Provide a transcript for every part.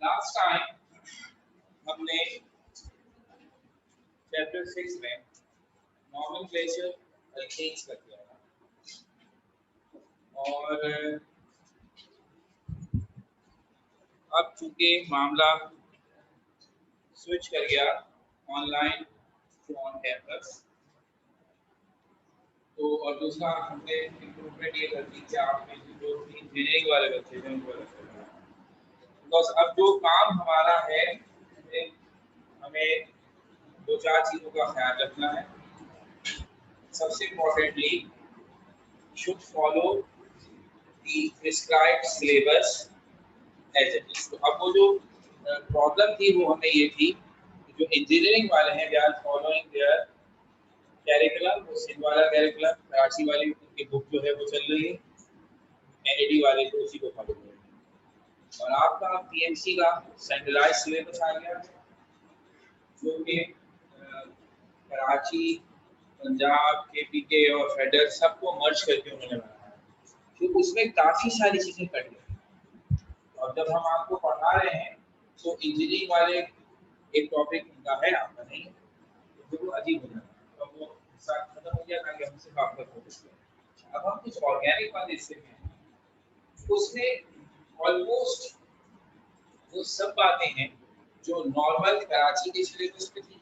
Last time हमने chapter 6 में nomenclature alkanes कर दिया था और अब चूंकि मामला स्विच कर गया ऑनलाइन टू ऑन कैंपस, तो और दूसरा हमने इम्प्रूवमेंट ये कर दी कि आपने जो इंजीनियरिंग वाले बच्चे हैं उनको अलग कर दिया। बिकॉज अब जो काम हमारा है हमें दो चार चीज़ों का ख्याल रखना है। सबसे importantly should follow the prescribed syllabus as it is. तो अब वो जो प्रॉब्लम थी वो हमें ये थी कि जो इंजीनियरिंग वाले हैं they are following their curriculum, वो सिंध वाला कैरिकुलम, कराची वाली उनकी बुक जो है वो चल रही है, एनईडी वाले को उसी को फॉलो कर रहे हैं। और आपका पीएमसी का सेंट्रलाइज सिलेबस आ गया जो कि कराची, पंजाब, केपीके और फेडरल सबको मर्ज करके उन्होंने बनाया है। तो उसमें काफ़ी सारी चीज़ें कट गई और जब हम आपको पढ़ा रहे हैं तो इंजीनियरिंग वाले एक टॉपिक उनका है, आपका नहीं है, तो वो अजीब हो जाता है। तो वो साथ खत्म हो गया ताकि हम सिर्फ आपका फोकस करें। अब हम कुछ ऑर्गेनिक वाले हिस्से में हैं, उसमें ऑलमोस्ट वो सब बातें हैं जो नॉर्मल कराची के सिलेबस पे थी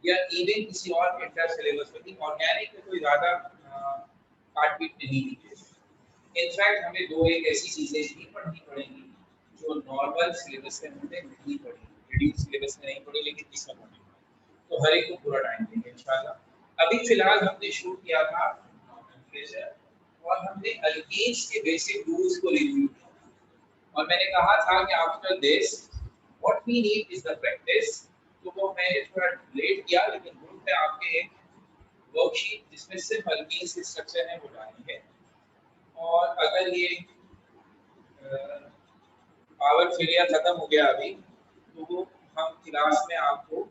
या इवन किसी और इंटर सिलेबस पे थी। ऑर्गेनिक में कोई ज़्यादा काटपीट नहीं थी। इनफैक्ट हमें दो एक ऐसी चीज़ें भी पढ़नी पड़ेंगी जो नॉर्मल सिलेबस में हमने नहीं पढ़ी, रिड्यूस सिलेबस में नहीं पढ़ी, लेकिन इसमें पढ़ी। तो हर एक को पूरा टाइम देंगे इंशाल्लाह। अभी फिलहाल हमने शुरू किया था नॉमेनक्लेचर और हमने अल्केन्स के बेसिक रूल्स को रिव्यू किया और मैंने कहा था कि after this what we need is the practice. तो वो मैंने थोड़ा लेट किया, लेकिन ग्रुप में आपके एक वर्कशीट जिसमें सिर्फ अल्केन्स के स्ट्रक्चर है वो डालेंगे। और अगर ये पावर फेलियर खत्म हो गया अभी तो वो हम क्लास में आपको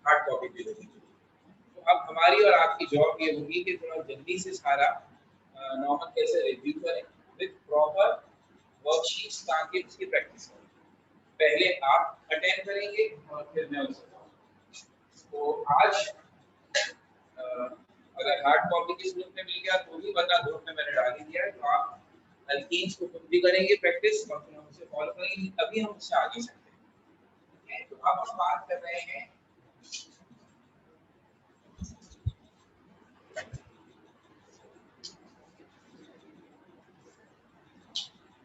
हार्ड कॉपी दे देंगे। तो अब हमारी और आपकी जॉब ये होगी कि थोड़ा जल्दी से सारा नॉमेनक्लेचर रिव्यू करें विद प्रॉपर वर्कशीट्स ताकि उसकी प्रैक्टिस करें। पहले आप अटेंड करेंगे और फिर मैं उसको। तो आज अगर हार्ड कॉपी किस ग्रुप में मिल गया तो भी, वरना ग्रुप में मैंने डाल ही दिया है। तो आप अल्केन्स को खुद भी करेंगे प्रैक्टिस और फिर हम उसे फॉलो करेंगे, तभी हम उससे आगे चलते हैं। ठीक है, तो अब हम बात कर रहे हैं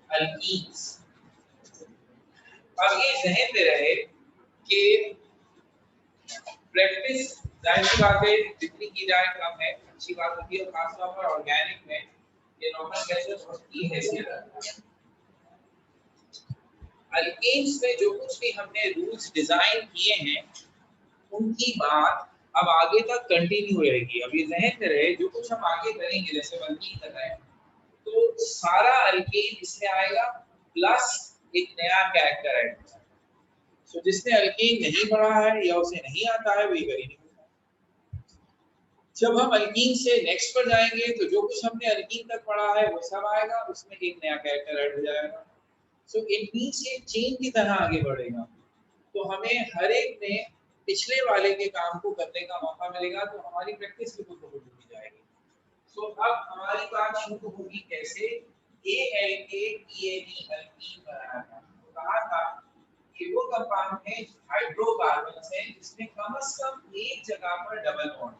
अल्कीन्स। अब ये ज़हन में रहे कि प्रैक्टिस जाहिर सी बात है जितनी की जाए कम है, अच्छी बात होती है। खासतौर पर ऑर्गेनिक में ये नॉमेनक्लेचर की हैसियत रखता है। अल्केन्स में जो कुछ भी हमने रूल्स डिजाइन किए हैं उनकी बात अब आगे तक कंटिन्यू रहेगी। अब ये ज़हन में रहे जो कुछ हम आगे करेंगे, जैसे अल्कीन कर रहे हैं तो सारा अल्केन इसमें आएगा प्लस एक नया कैरेक्टर ऐड होगा। सो जिसने अल्केन नहीं पढ़ा है या उसे नहीं आता है वही कर ही नहीं सकता। जब हम अल्कीन से नेक्स्ट पर जाएंगे तो जो कुछ हमने अल्कीन तक पढ़ा है वो सब आएगा, उसमें एक नया कैरेक्टर ऐड हो जाएगा। सो इट मींस ये चेन की तरह आगे बढ़ेगा। तो हमें हर एक में पिछले वाले के काम को करने का मौका मिलेगा, तो हमारी प्रैक्टिस भी कुछ होती जाएगी। सो अब हमारी बात शुरू होगी कैसे ALKENE अल्कीन बनाया था। तो कहा था कि वो कंपाउंड है हाइड्रोकार्बन्स है जिसमें कम से कम एक जगह पर डबल बॉन्ड।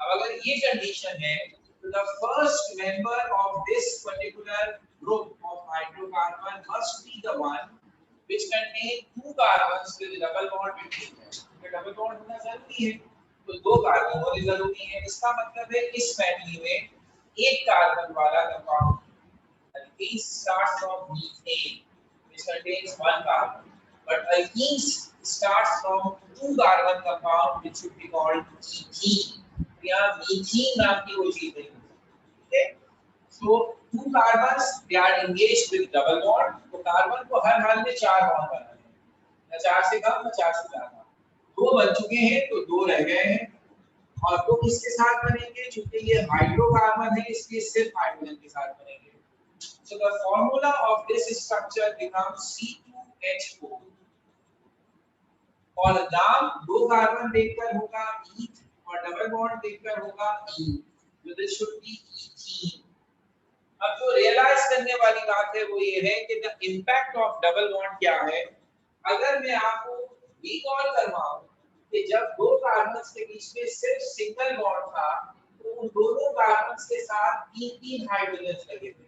अब अगर ये कंडीशन है तो the first member of this particular group of hydrocarbon must be the one which contain two carbons with double bond between them। तो डबल बॉन्ड होना जरूरी है, तो दो कार्बन होने जरूरी है। इसका मतलब है इस फैमिली में एक कार्बन वाला compound alkenes start from methane which contains one carbon, but alkenes starts from two carbon compound which should be called ethene। यहाँ मीथेन नाम की कोई चीज नहीं है। ठीक है, so two carbons they are engaged with double bond। तो कार्बन को हर हाल में चार बॉन्ड बनाने हैं, न चार से कम न चार से ज्यादा। दो बन चुके हैं तो दो रह गए हैं और दो किसके साथ बनेंगे, चूंकि ये हाइड्रोकार्बन है इसलिए सिर्फ हाइड्रोजन के साथ बनेंगे। So the formula of this structure becomes H4 और नाम दो कार्बन देखकर होगा ईथ और डबल बॉन्ड देखकर होगा ईन, तो दिस शुड बी ईथीन। अब जो रियलाइज करने वाली बात है वो ये है कि the impact of double bond क्या है। अगर मैं आपको रिकॉल करवाऊं कि जब दो कार्बन्स के बीच में सिर्फ सिंगल बॉन्ड था तो उन दोनों कार्बन्स के साथ तीन तीन हाइड्रोजन लगे थे,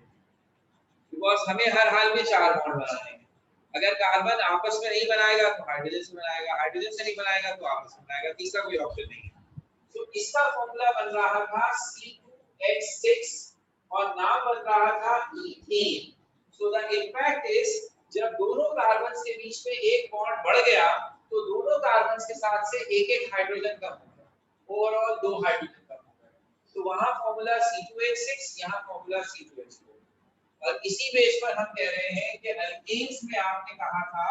बिकॉज हमें हर हाल में चार बॉन्ड बनाने हैं। अगर कार्बन आपस में नहीं बनाएगा तो हाइड्रोजन से बनाएगा, हाइड्रोजन से नहीं बनाएगा तो आपस में बनाएगा, तीसरा कोई ऑप्शन नहीं है। तो इसका फॉर्मूला बन रहा था C2H6 और नाम बन रहा था ethane. So the impact is जब दोनों कार्बन्स के बीच में एक बॉन्ड बढ़ गया तो दोनों कार्बन्स के साथ से एक एक हाइड्रोजन कम हो गया, ओवरऑल दो हाइड्रोजन कम हो गए। तो वहां फॉर्मूला C2H6, यहां फॉर्मूला C2H4। और इसी बेस पर हम कह रहे हैं कि अल्केन्स में आपने कहा था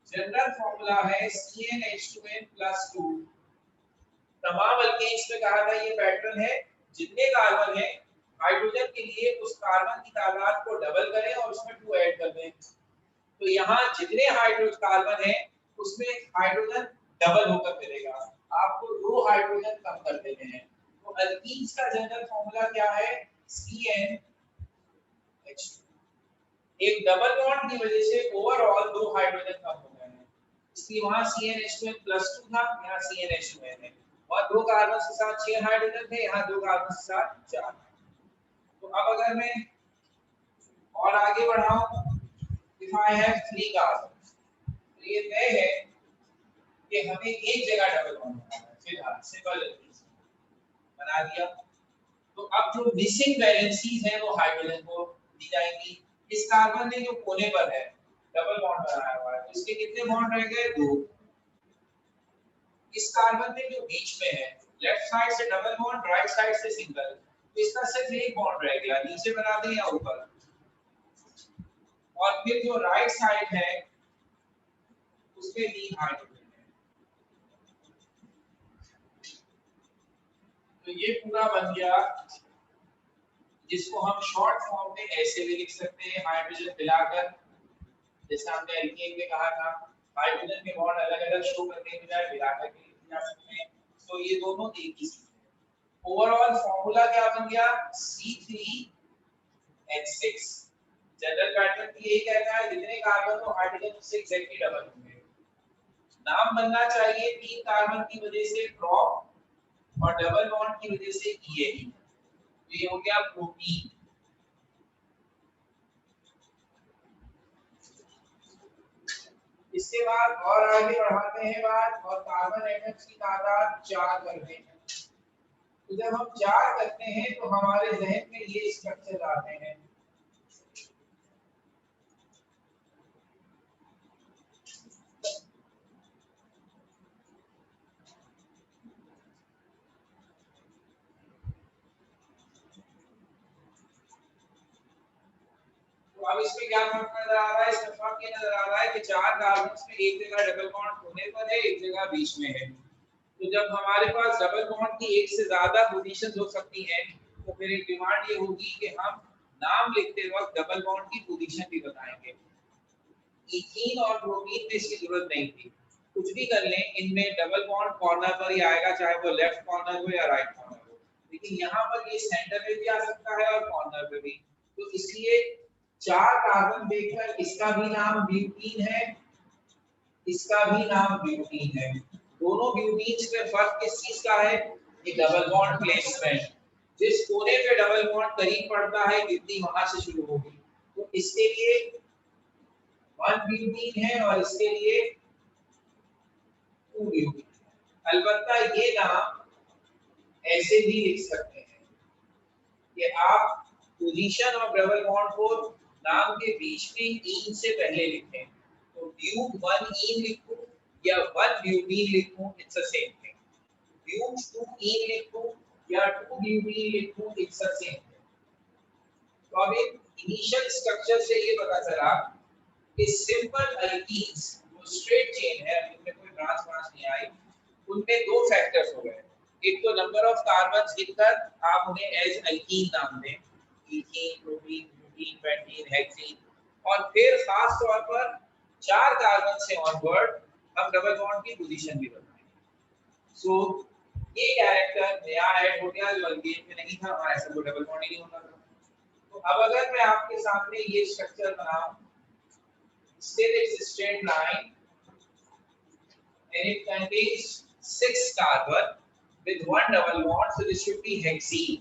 जनरल फॉर्मूला है CnH2n+2। तमाम अल्केन्स में कहा था ये पैटर्न है, जितने कार्बन है हाइड्रोजन के लिए उस कार्बन की तादाद को डबल करें और उसमें 2 ऐड कर दें। तो यहाँ जितने हाइड्रोजन कार्बन है उसमें हाइड्रोजन डबल होकर मिलेगा, आपको 2 हाइड्रोजन कम कर देने हैं। तो अल्कीन्स का जनरल फॉर्मूला क्या है CnH2। एक डबल बॉन्ड की वजह से ओवरऑल 2 हाइड्रोजन कम हो गए हैं, इसलिए वहां CnH2n+2 था, यहाँ CnH2n है। और दो कार्बन के साथ 6 हाइड्रोजन थे, यहाँ दो कार्बन के साथ 4। तो अब अगर मैं और आगे बढ़ाऊं, if I have 3 carbons, तो ये तय है कि हमें एक जगह डबल बॉन्ड बनाना है। फिलहाल सिंपल बना दिया, तो अब जो मिसिंग वैलेंसीज है वो हाइड्रोजन को दी जाएंगी। इस कार्बन ने जो कोने पर है डबल बॉन्ड बनाया हुआ है, इसके कितने बॉन्ड रह गए? 2। इस कार्बन में जो बीच में है लेफ्ट साइड से डबल बॉन्ड, राइट साइड से सिंगल, तो इसका सिर्फ एक बॉन्ड रह गया, नीचे बना दें या ऊपर। और फिर जो राइट साइड है उसमें 3 हाइड्रोजन है। तो ये पूरा बन गया, जिसको हम शॉर्ट फॉर्म में ऐसे भी लिख सकते हैं, हाइड्रोजन मिलाकर, जैसे हमने एल्केन में कहा था हाइड्रोजन के बॉन्ड अलग-अलग शो करने के बजाय मिलाकर के लिखे जा सकते हैं। तो ये दोनों एक ही चीज है। ओवरऑल फार्मूला क्या बन गया? C3H6। जनरल पैटर्न भी यही कहता है, जितने कार्बन हो हाइड्रोजन उससे एग्जैक्टली डबल होंगे। नाम बनना चाहिए 3 कार्बन की वजह से प्रोप और डबल बॉन्ड की वजह से EAE। तो ये हो गया प्रोटीन। इसके बाद और आगे बढ़ाते हैं बात, और कार्बन एटम्स की तादाद 4 करते हैं। तो जब हम 4 करते हैं तो हमारे जहन में ये स्ट्रक्चर आते हैं। तो अब इसमें क्या फर्क नजर आ रहा है? इसमें फर्क ये नजर आ रहा है कि 4 कार्बन्स में एक जगह डबल बॉन्ड होने पर है, एक जगह बीच में है। तो जब हमारे पास डबल बॉन्ड की एक से ज्यादा पोजीशंस हो सकती हैं, तो फिर एक डिमांड ये होगी कि हम नाम लिखते वक्त डबल बॉन्ड की पोजीशन भी बताएंगे। इथीन और ब्रोमीन में इसकी जरूरत नहीं थी, कुछ भी कर लें, इनमें डबल बॉन्ड कॉर्नर पर ही आएगा, चाहे वो लेफ्ट कॉर्नर हो या राइट कॉर्नर हो। लेकिन यहाँ पर ये सेंटर में भी आ सकता है और कॉर्नर पे भी। तो इसलिए 4 कार्बन देखकर इसका भी नाम ब्यूटीन है, इसका भी नाम ब्यूटीन है। दोनों ब्यूटीन्स में फर्क किस चीज का है? ये डबल बॉन्ड प्लेसमेंट। जिस कोने पे डबल बॉन्ड करीब पड़ता है गिनती वहां से शुरू होगी। तो इसके लिए 1 ब्यूटीन है और इसके लिए 2 ब्यूटीन। अलबत्ता ये नाम ऐसे भी लिख सकते हैं कि आप पोजीशन ऑफ डबल बॉन्ड को नाम के बीच में इन से पहले लिखें। तो ब्यूट 1 इन लिखूं या 1 ब्यूटीन लिखूं, it's the same thing. But 2 ene लिखूं या 2 ब्यूटीन लिखूं, इट्स द सेम थिंग। तो अब इनिशियल स्ट्रक्चर से ये पता चला कि सिंपल अल्कीन्स जो स्ट्रेट चेन है, उनमें कोई ब्रांच नहीं आई, उनमें 2 फैक्टर्स हो गए। एक तो नंबर ऑफ कार्बन्स लिखकर आप उन्हें एज अल्कीन नाम दें, ethene, bromine, butene, pentene, hexene. और फिर खास तौर पर 4 कार्बन से ऑनवर्ड हम डबल बॉन्ड की पोजीशन भी बताएंगे। सो ये कैरेक्टर नया ऐड हो गया जो अल्केन में नहीं था, हमारा ऐसा कोई डबल बॉन्ड ही नहीं होता था। तो अब अगर मैं आपके सामने ये स्ट्रक्चर बनाऊं, still it's a straight line and it contains 6 carbon with one double bond, so this should be hexene.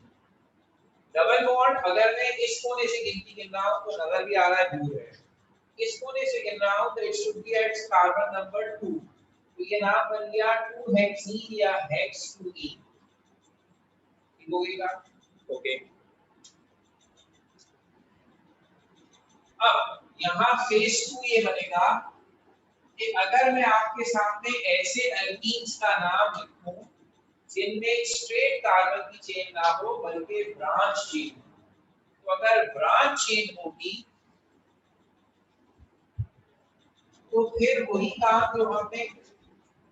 Double bond अगर मैं इस कोने से गिनती गिन रहा हूं तो नजर भी आ रहा है दूर है, इस कोने से गिन रहा हूं तो it should be at carbon number 2, तो ये नाम बन गया 2 हेक्सीन या हेक्स 2e। ठीक हो गया? ओके। अब यहाँ फेज 2 ये बनेगा कि अगर मैं आपके सामने ऐसे एल्कीन्स का नाम लिखूं जिनमें स्ट्रेट कार्बन की चेन ना हो बल्कि ब्रांच चेन, तो अगर ब्रांच चेन होगी तो फिर वही काम जो हमने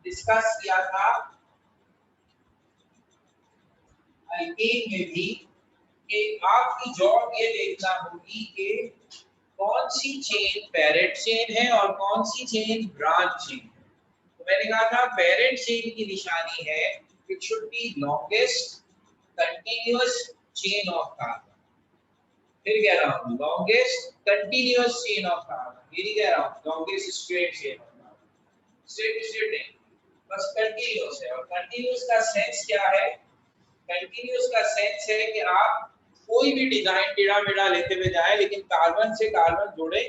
डिस्कस किया था अल्केन में भी, कि आपकी जॉब ये देखना होगी कि कौन सी चेन पेरेंट चेन है और कौन सी चेन ब्रांच चेन है। तो मैंने कहा था पेरेंट चेन की निशानी है it should B longest continuous chain of carbon. फिर कह रहा हूँ longest continuous chain of carbon, ये नहीं कह रहा हूँ longest straight chain of carbon. Straight straight नहीं, बस कंटीन्यूअस है। और कंटीन्यूअस का सेंस क्या है? कंटीन्यूअस का सेंस है कि आप कोई भी डिजाइन टेढ़ा मेढ़ा लेते हुए जाए लेकिन कार्बन से कार्बन जुड़े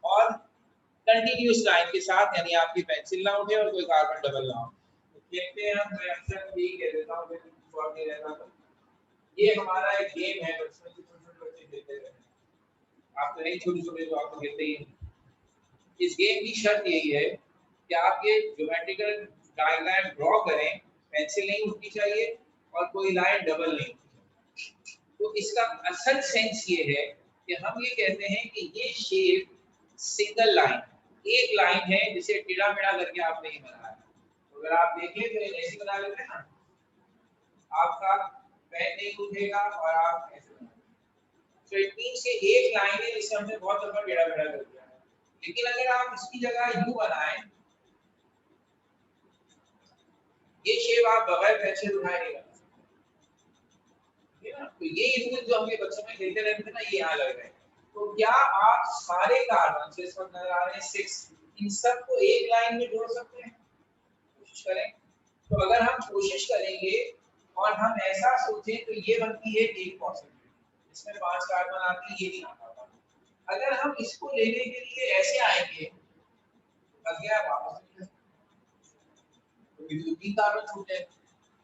और कंटीन्यूअस लाइन के साथ, यानी आपकी पेंसिल ना उठे और कोई कार्बन डबल ना हो। तो देखते हैं हम, मैं अक्सर यही कह देता हूँ लेकिन शॉर्ट नहीं रहता। तो ये हमारा एक गेम है, बचपन से छोटे-छोटे बच्चे खेलते रहते हैं। आप तो नहीं छोटे-छोटे तो आप तो खेलते ही हैं। इस गेम की शर्त यही है कि आप ये ज्योमेट्रिकल डायग्राम ड्रॉ करें, पेंसिल नहीं उठनी चाहिए और कोई लाइन डबल नहीं उठनी चाहिए। तो इसका असल सेंस ये है कि हम ये कहते हैं कि ये शेप सिंगल लाइन, एक लाइन है जिसे टेढ़ा मेढ़ा करके आपने ही बनाया है। तो अगर आप देखें तो ऐसे बना लेते हैं ना, आपका पेन नहीं उठेगा और आप ऐसे बनाएंगे। तो इट मींस कि एक लाइन है जिसे हमने बहुत दफा टेढ़ा मेढ़ा कर दिया है। लेकिन अगर आप इसकी जगह यू बनाएं, ये शेप आप बगैर पेंसिल उठाए नहीं बना सकते, है ना? तो ये रूल जो हमने बच्चों में खेलते रहते थे ना, ये यहाँ लग रहे हैं। तो क्या आप सारे कार्बन से इस वक्त नजर आ रहे हैं 6, इन सब को एक लाइन में जोड़ सकते हैं? कोशिश करें। तो अगर हम कोशिश करेंगे और हम ऐसा सोचें तो ये बनती है एक पॉसिबिलिटी, इसमें 5 कार्बन आते हैं, ये नहीं आ पाता। अगर हम इसको लेने के लिए ऐसे आएंगे तो क्या वापस तो 3 कार्बन छूटे।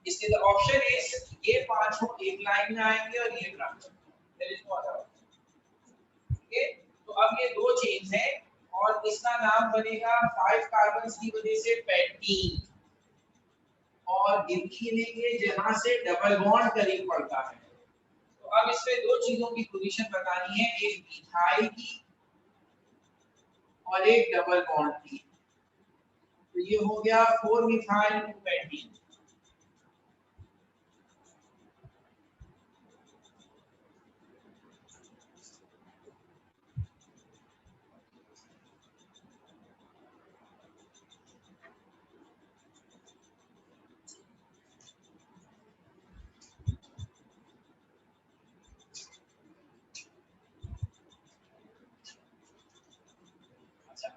इसके लिए ऑप्शन इज ये पांचों एक लाइन में आएंगे और ये branch, there is no other. Okay, तो अब ये दो चेन्स हैं और इसका नाम बनेगा 5 कार्बन की वजह से पेंटीन, और गिनती लेंगे जहां से डबल बॉन्ड करीब पड़ता है। तो अब इसमें दो चीजों की पोजीशन बतानी है, एक मिथाइल की और एक डबल बॉन्ड की। तो ये हो गया 4 मिथाइल 2 पेंटीन।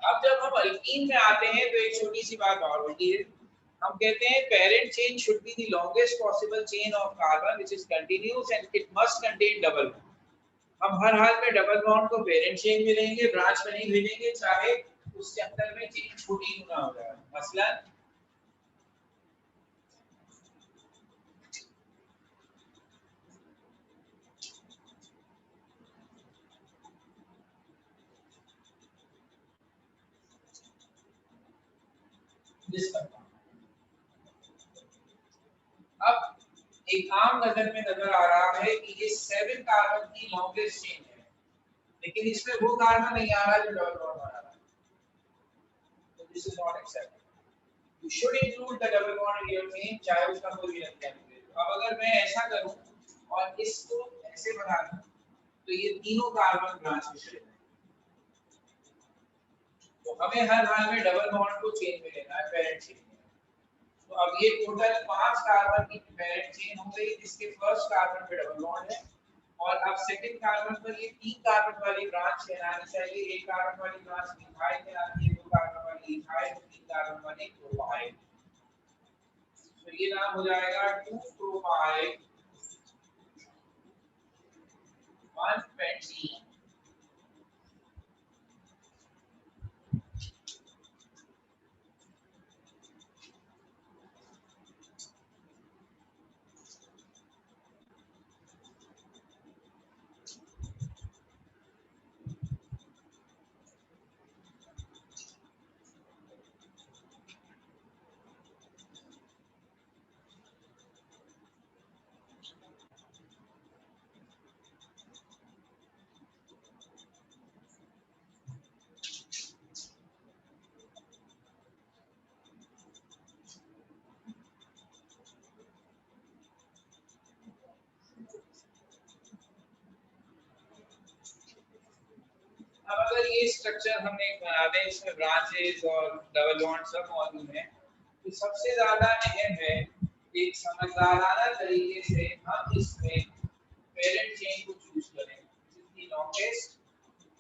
अब जब हम अल्कीन में आते हैं तो एक छोटी सी बात और होती है, हम कहते हैं parent chain should be the longest possible chain of carbon which is continuous and it must contain double bond. हम हर हाल में डबल बॉन्ड को पेरेंट चेन में लेंगे, ब्रांच में नहीं भेजेंगे, चाहे उसके अंदर में चेन छोटी क्यों ना हो जाए। मसलन अब एक आम नजर में नजर आ रहा है कि ये 7 कार्बन की लॉन्गेस्ट चेन है, लेकिन इसमें वो कार्बन नहीं आ रहा जो डबल बॉन्ड आ रहा है। तो this is not acceptable. You should include the double bond in your chain, चाहे उसका कोई भी लंबा हो। अब अगर मैं ऐसा करूं और इसको ऐसे बना दूं तो ये तीनों कार्बन ब्रांच में चले जाएंगे। तो हमें हर हाल में डबल बॉन्ड को चेन में लेना है, पेरेंट चेन में। तो अब ये टोटल 5 कार्बन की पेरेंट चेन हो गई, जिसके फर्स्ट कार्बन पे डबल बॉन्ड है। और अब सेकंड कार्बन पर ये 3 कार्बन वाली ब्रांच आनी चाहिए। एक कार्बन वाली ब्रांच मिथाइल में आती है, 2 कार्बन वाली इथाइल, 3 कार्बन वाली प्रोपाइल। तो ये नाम हो जाएगा 2 प्रोपाइल 1 पेंटीन। अब अगर ये स्ट्रक्चर हमने बना दें, इसमें ब्रांचेस और डबल बॉन्ड सब मौजूद हैं, तो सबसे ज्यादा अहम है एक समझदाराना तरीके से हम इसमें पेरेंट चेन को चूज करें, जिसकी longest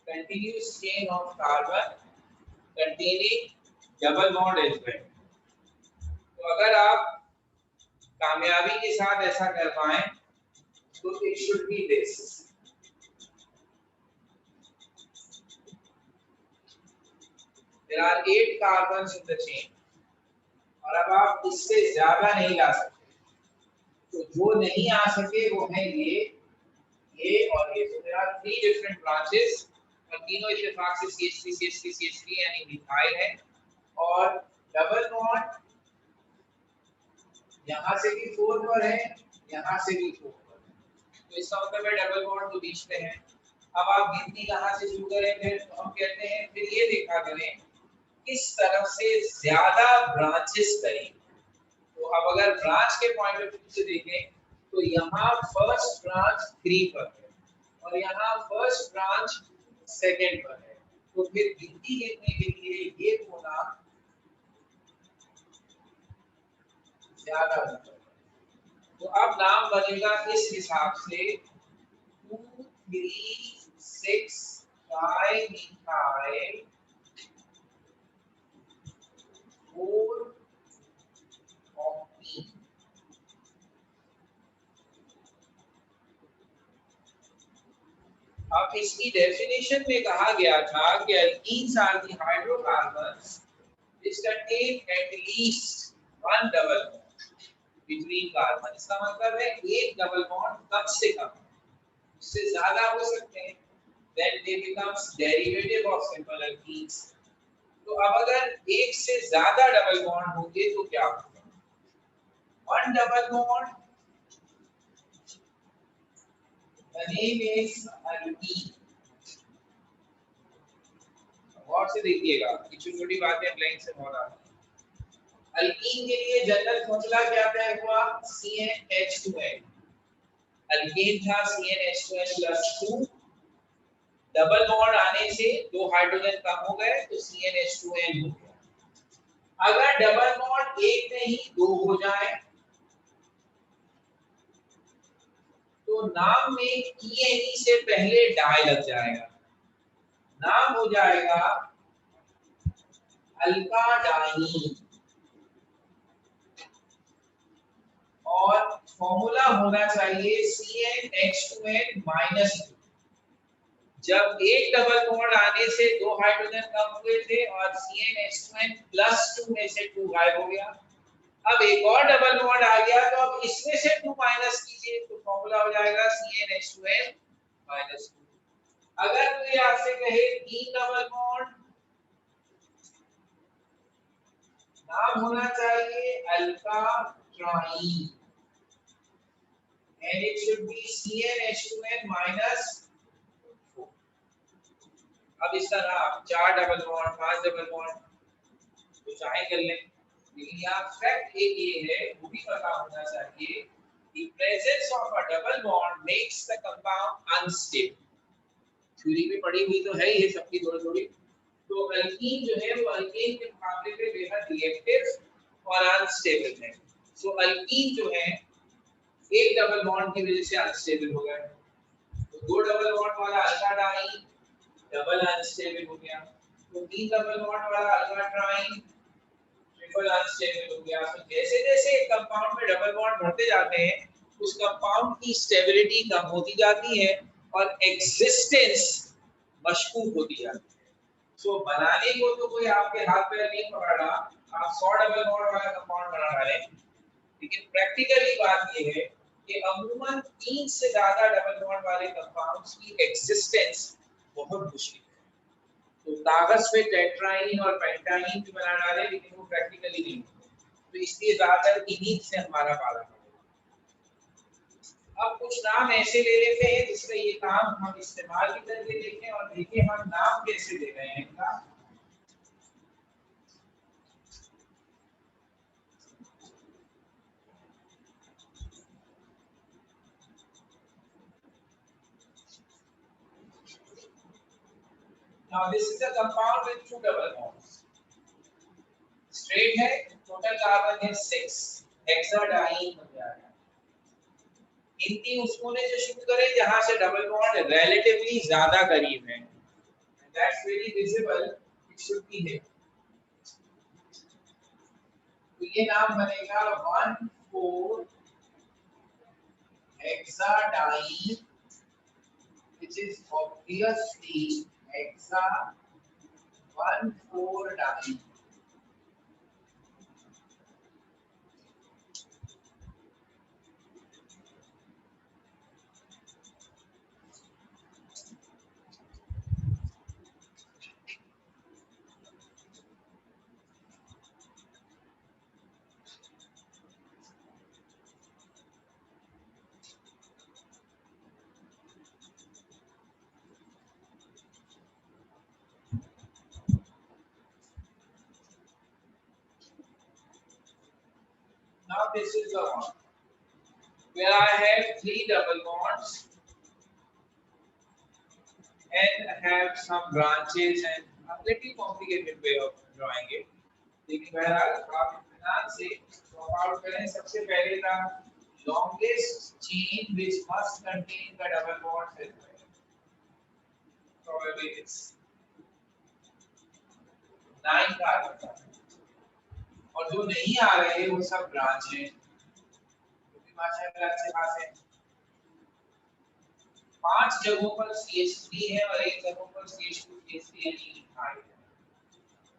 continuous chain of carbon containing double bond as well. तो अगर आप कामयाबी के साथ ऐसा कर पाए तो it should be this. There are 8 carbons in the chain और अब आप इससे ज्यादा नहीं ला सकते, तो जो नहीं आ सके वो है ये और ये। So there are 3 different branches और तीनों इत्तेफाक से CH3 CH3 CH3 यानी मिथाइल है। और डबल बॉन्ड यहाँ से भी 4 पर है, यहाँ से भी 4 पर है, तो इसका मतलब है डबल बॉन्ड तो बीच में है। अब आप गिनती कहाँ से शुरू करें? फिर तो हम कहते हैं फिर ये देखा करें किस तरफ से ज्यादा ब्रांचेस करें। तो अब अगर ब्रांच के पॉइंट ऑफ व्यू से देखें तो यहाँ फर्स्ट ब्रांच 3 पर है और यहाँ फर्स्ट ब्रांच सेकंड पर है, तो फिर गिनती गिनने के लिए ये होना ज्यादा होगा। तो अब नाम बनेगा इस हिसाब से 2 3 6 5 मिथाइल 4 ऑक्सीन। अब इसकी डेफिनेशन में कहा गया था कि alkenes are the hydrocarbons which contain at least one double bond between carbon। इसका मतलब है एक डबल बॉन्ड कम से कम, उससे ज्यादा हो सकते हैं, then they becomes derivative of simple alkenes। तो अब अगर एक से ज्यादा डबल बॉन्ड होंगे तो क्या होगा? One double bond, the name is alkene। और से देखिएगा कि छोटी-छोटी बातें लाइन से बहुत आती हैं। अल्कीन के लिए जनरल फॉर्मूला क्या तय हुआ? CnH2n। अल्केन था CnH2n+2, डबल बॉन्ड आने से 2 हाइड्रोजन कम हो गए तो CnH2n हो गया। अगर डबल बॉन्ड एक नहीं 2 हो जाए तो नाम में ENE से पहले डाई लग जाएगा, नाम हो जाएगा अल्काडाइन और फॉर्मूला होना चाहिए CnH2n-2। जब एक डबल बॉन्ड आने से 2 हाइड्रोजन कम हुए थे और CnH2n+2 में से 2 गायब हो गया। अब एक और डबल बॉन्ड आ गया तो अब इसमें से 2 माइनस कीजिए तो फॉर्मूला हो जाएगा CnH2n-2। अगर कोई आपसे कहे 3 डबल बॉन्ड, नाम होना चाहिए Alka ट्राइन and it should be CnH2n-4। अब इस तरह आप 4 डबल बॉन्ड 5 डबल बॉन्ड तो चाहे कर लें, लेकिन यहाँ फैक्ट एक ये है वो भी पता होना चाहिए the presence of a double bond makes the compound unstable। Theory में पढ़ी हुई तो है ही है सबकी थोड़ी थोड़ी, तो अल्कीन जो है वो अल्केन के मुकाबले पे बेहद रिएक्टिव और अनस्टेबल है। सो अल्कीन जो है एक डबल बॉन्ड की वजह से अनस्टेबल हो गया, तो दो डबल बॉन्ड वाला अल्काडाइन डबल अनस्टेबल हो गया, तो तीन डबल बॉन्ड वाला अल्काट्राइन ट्रिपल अनस्टेबल हो गया। तो जैसे जैसे एक कंपाउंड में डबल बॉन्ड बढ़ते जाते हैं उस कंपाउंड की स्टेबिलिटी कम होती जाती है और एग्जिस्टेंस मशकूक होती जाती है। सो बनाने को तो कोई आपके हाथ पैर नहीं पकड़ रहा, आप 100 डबल बॉन्ड वाला कंपाउंड बना रहे हैं, लेकिन प्रैक्टिकली बात ये है कि अमूमन 3 से ज्यादा डबल बॉन्ड वाले कंपाउंड्स की एग्जिस्टेंस बहुत मुश्किल है। तो कागज पे टेट्राइन और पेंटाइन भी बना डाले लेकिन वो प्रैक्टिकली नहीं होते, तो इसलिए ज्यादातर इन्हीं से हमारा पाला पड़ेगा। अब कुछ नाम ऐसे ले लेते हैं जिससे ये काम हम इस्तेमाल भी करके देखें और देखें हम नाम कैसे दे रहे हैं इनका। Now this is a compound with two double bonds. Straight है, total कार्बन है 6, हेक्साडाइन बन जाएगा। इन तीन उसको ने जो शुरू करें जहां से डबल बॉन्ड रिलेटिवली ज्यादा करीब है, that's very visible, it should be here। तो ये नाम बनेगा 1,4 hexadiene, which is obviously hexa 1,4-diene। Now this is the one where I have 3 double bonds and have some branches and a little complicated way of drawing it। लेकिन बहरहाल आप इत्मीनान से sort out करें। सबसे पहले था longest chain which must contain the double bonds is probably this 9 carbon का, और जो नहीं आ रहे वो सब ब्रांच हैं, क्योंकि माशाल्लाह अच्छे खास हैं। 5 जगहों पर CH3 है और एक जगह पर CH2 CH3 नहीं लिखा है।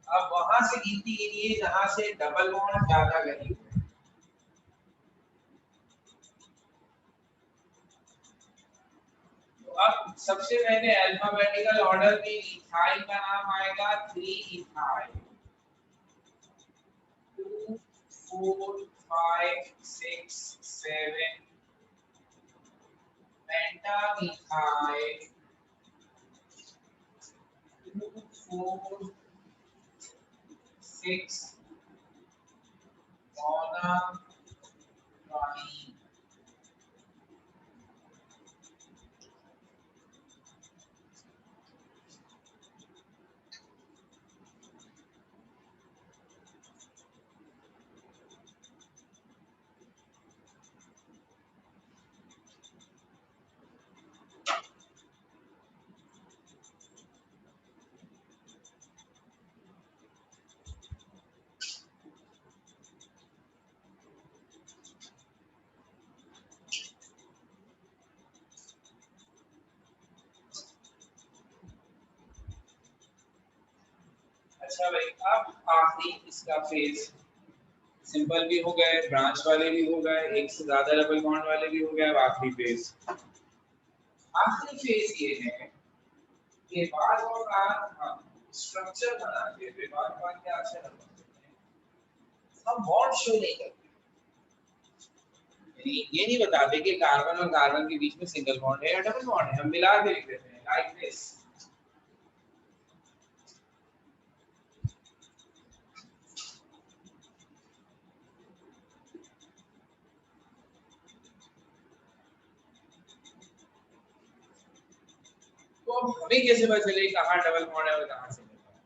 अब वहां से गिनती गिनिए जहां से डबल बॉन्ड ज्यादा करीब है। तो अब सबसे पहले अल्फाबेटिकल ऑर्डर में इथाइल का नाम आएगा 3 इथाइल, 2 4 5 6 7 पेंटामिथाइल, 2 4 6 मोनोट्राइन। अच्छा भाई, अब आखिरी इसका फेज सिंपल भी हो गए, ब्रांच वाले भी हो गए, एक से ज्यादा डबल बॉन्ड वाले भी हो गए। अब आखिरी फेज ये है कि बार बार हम स्ट्रक्चर बनाते हैं, बार बार क्या अच्छा लगता है, हम बॉन्ड शो नहीं करते, ये नहीं बताते कि कार्बन और कार्बन के बीच में सिंगल बॉन्ड है या डबल बॉन्ड है, हम मिला के लिख देते हैं लाइक दिस। तो अब हमें कैसे पता चले कहाँ डबल बॉन्ड है और कहाँ सिंगल बॉन्ड?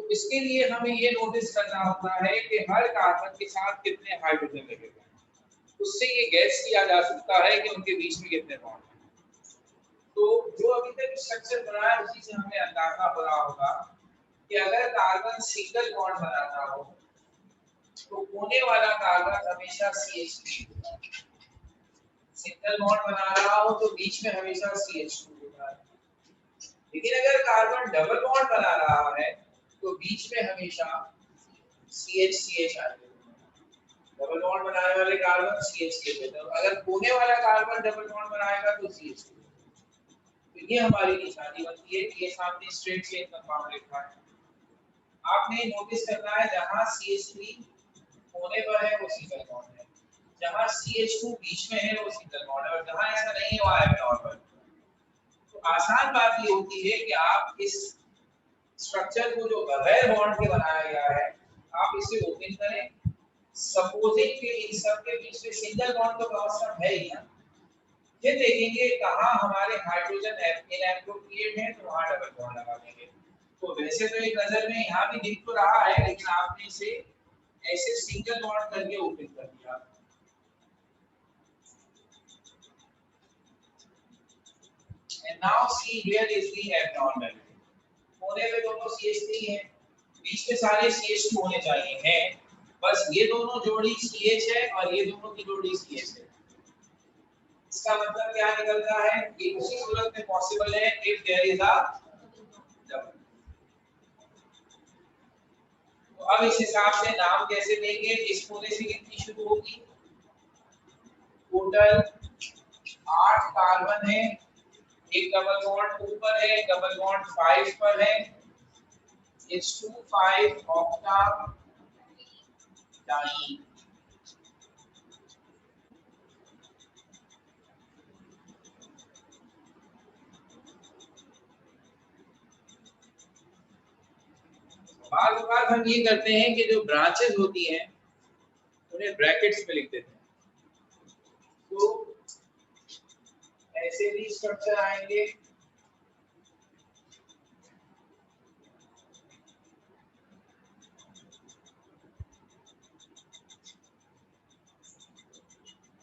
तो इसके लिए हमें ये नोटिस करना होता है कि हर कार्बन के साथ कितने हाइड्रोजन लगे हुए हैं। उससे ये गैस किया जा सकता है कि उनके बीच में कितने बॉन्ड हैं। तो जो अभी तक स्ट्रक्चर बना है उसी से हमें अंदाजा हो रहा होगा कि अगर कार्बन सिंगल बॉन्ड बनाता हो तो कोने वाला कार्बन हमेशा CH3 होगा। सिंगल बॉन्ड बना रहा हो तो बीच में हमेशा CH2 होगा। लेकिन अगर कार्बन डबल बॉन्ड बना रहा है तो बीच में हमेशा CH आएगा। डबल बॉन्ड बनाने वाले कार्बन CH होते हैं। अगर कोने वाला कार्बन डबल बॉन्ड बनाएगा तो CH2। तो ये हमारी निशानी बनती है कि ये सामने स्ट्रेट चेन कंपाउंड लिखा है। आपने नोटिस करना है जहां CH3 कोने पर है वो सिंगल बॉन्ड है, जहां CH2 बीच में है वो सिंगल बॉन्ड है, और जहां ऐसा नहीं है वहां एबनॉर्मल। तो आसान बात ये होती है कि आप इस स्ट्रक्चर को जो बगैर बॉन्ड के बनाया गया है आप इसे ओपन करें, सपोजिंग कि इन सब के बीच में सिंगल बॉन्ड तो कम से कम है ही ना, फिर देखेंगे कहां हमारे हाइड्रोजन इनएप्रोप्रिएट है तो वहां डबल बॉन्ड लगा देंगे। तो वैसे तो एक नजर में यहाँ भी दिख तो रहा है, लेकिन आपने इसे ऐसे सिंगल बॉन्ड करके ओपन कर दिया। And now see here is the abnormality. कोने पे दोनों CH3 है, बीच में सारे CH2 होने चाहिए हैं, बस ये दोनों जोड़ी CH है और ये दोनों की जोड़ी CH है। इसका मतलब क्या निकलता है कि उसी सूरत में पॉसिबल है if there is a double। तो अब इस हिसाब से नाम कैसे देंगे, इस कोने से कितनी शुरू होगी, टोटल 8 कार्बन है, एक डबल बॉन्ड ऊपर है, डबल बॉन्ड 5 पर है, H2 5 ऑक्टा डाई। बार हम ये करते हैं कि जो ब्रांचेस होती हैं उन्हें ब्रैकेट्स में लिख देते हैं, तो ऐसे भी स्ट्रक्चर आएंगे।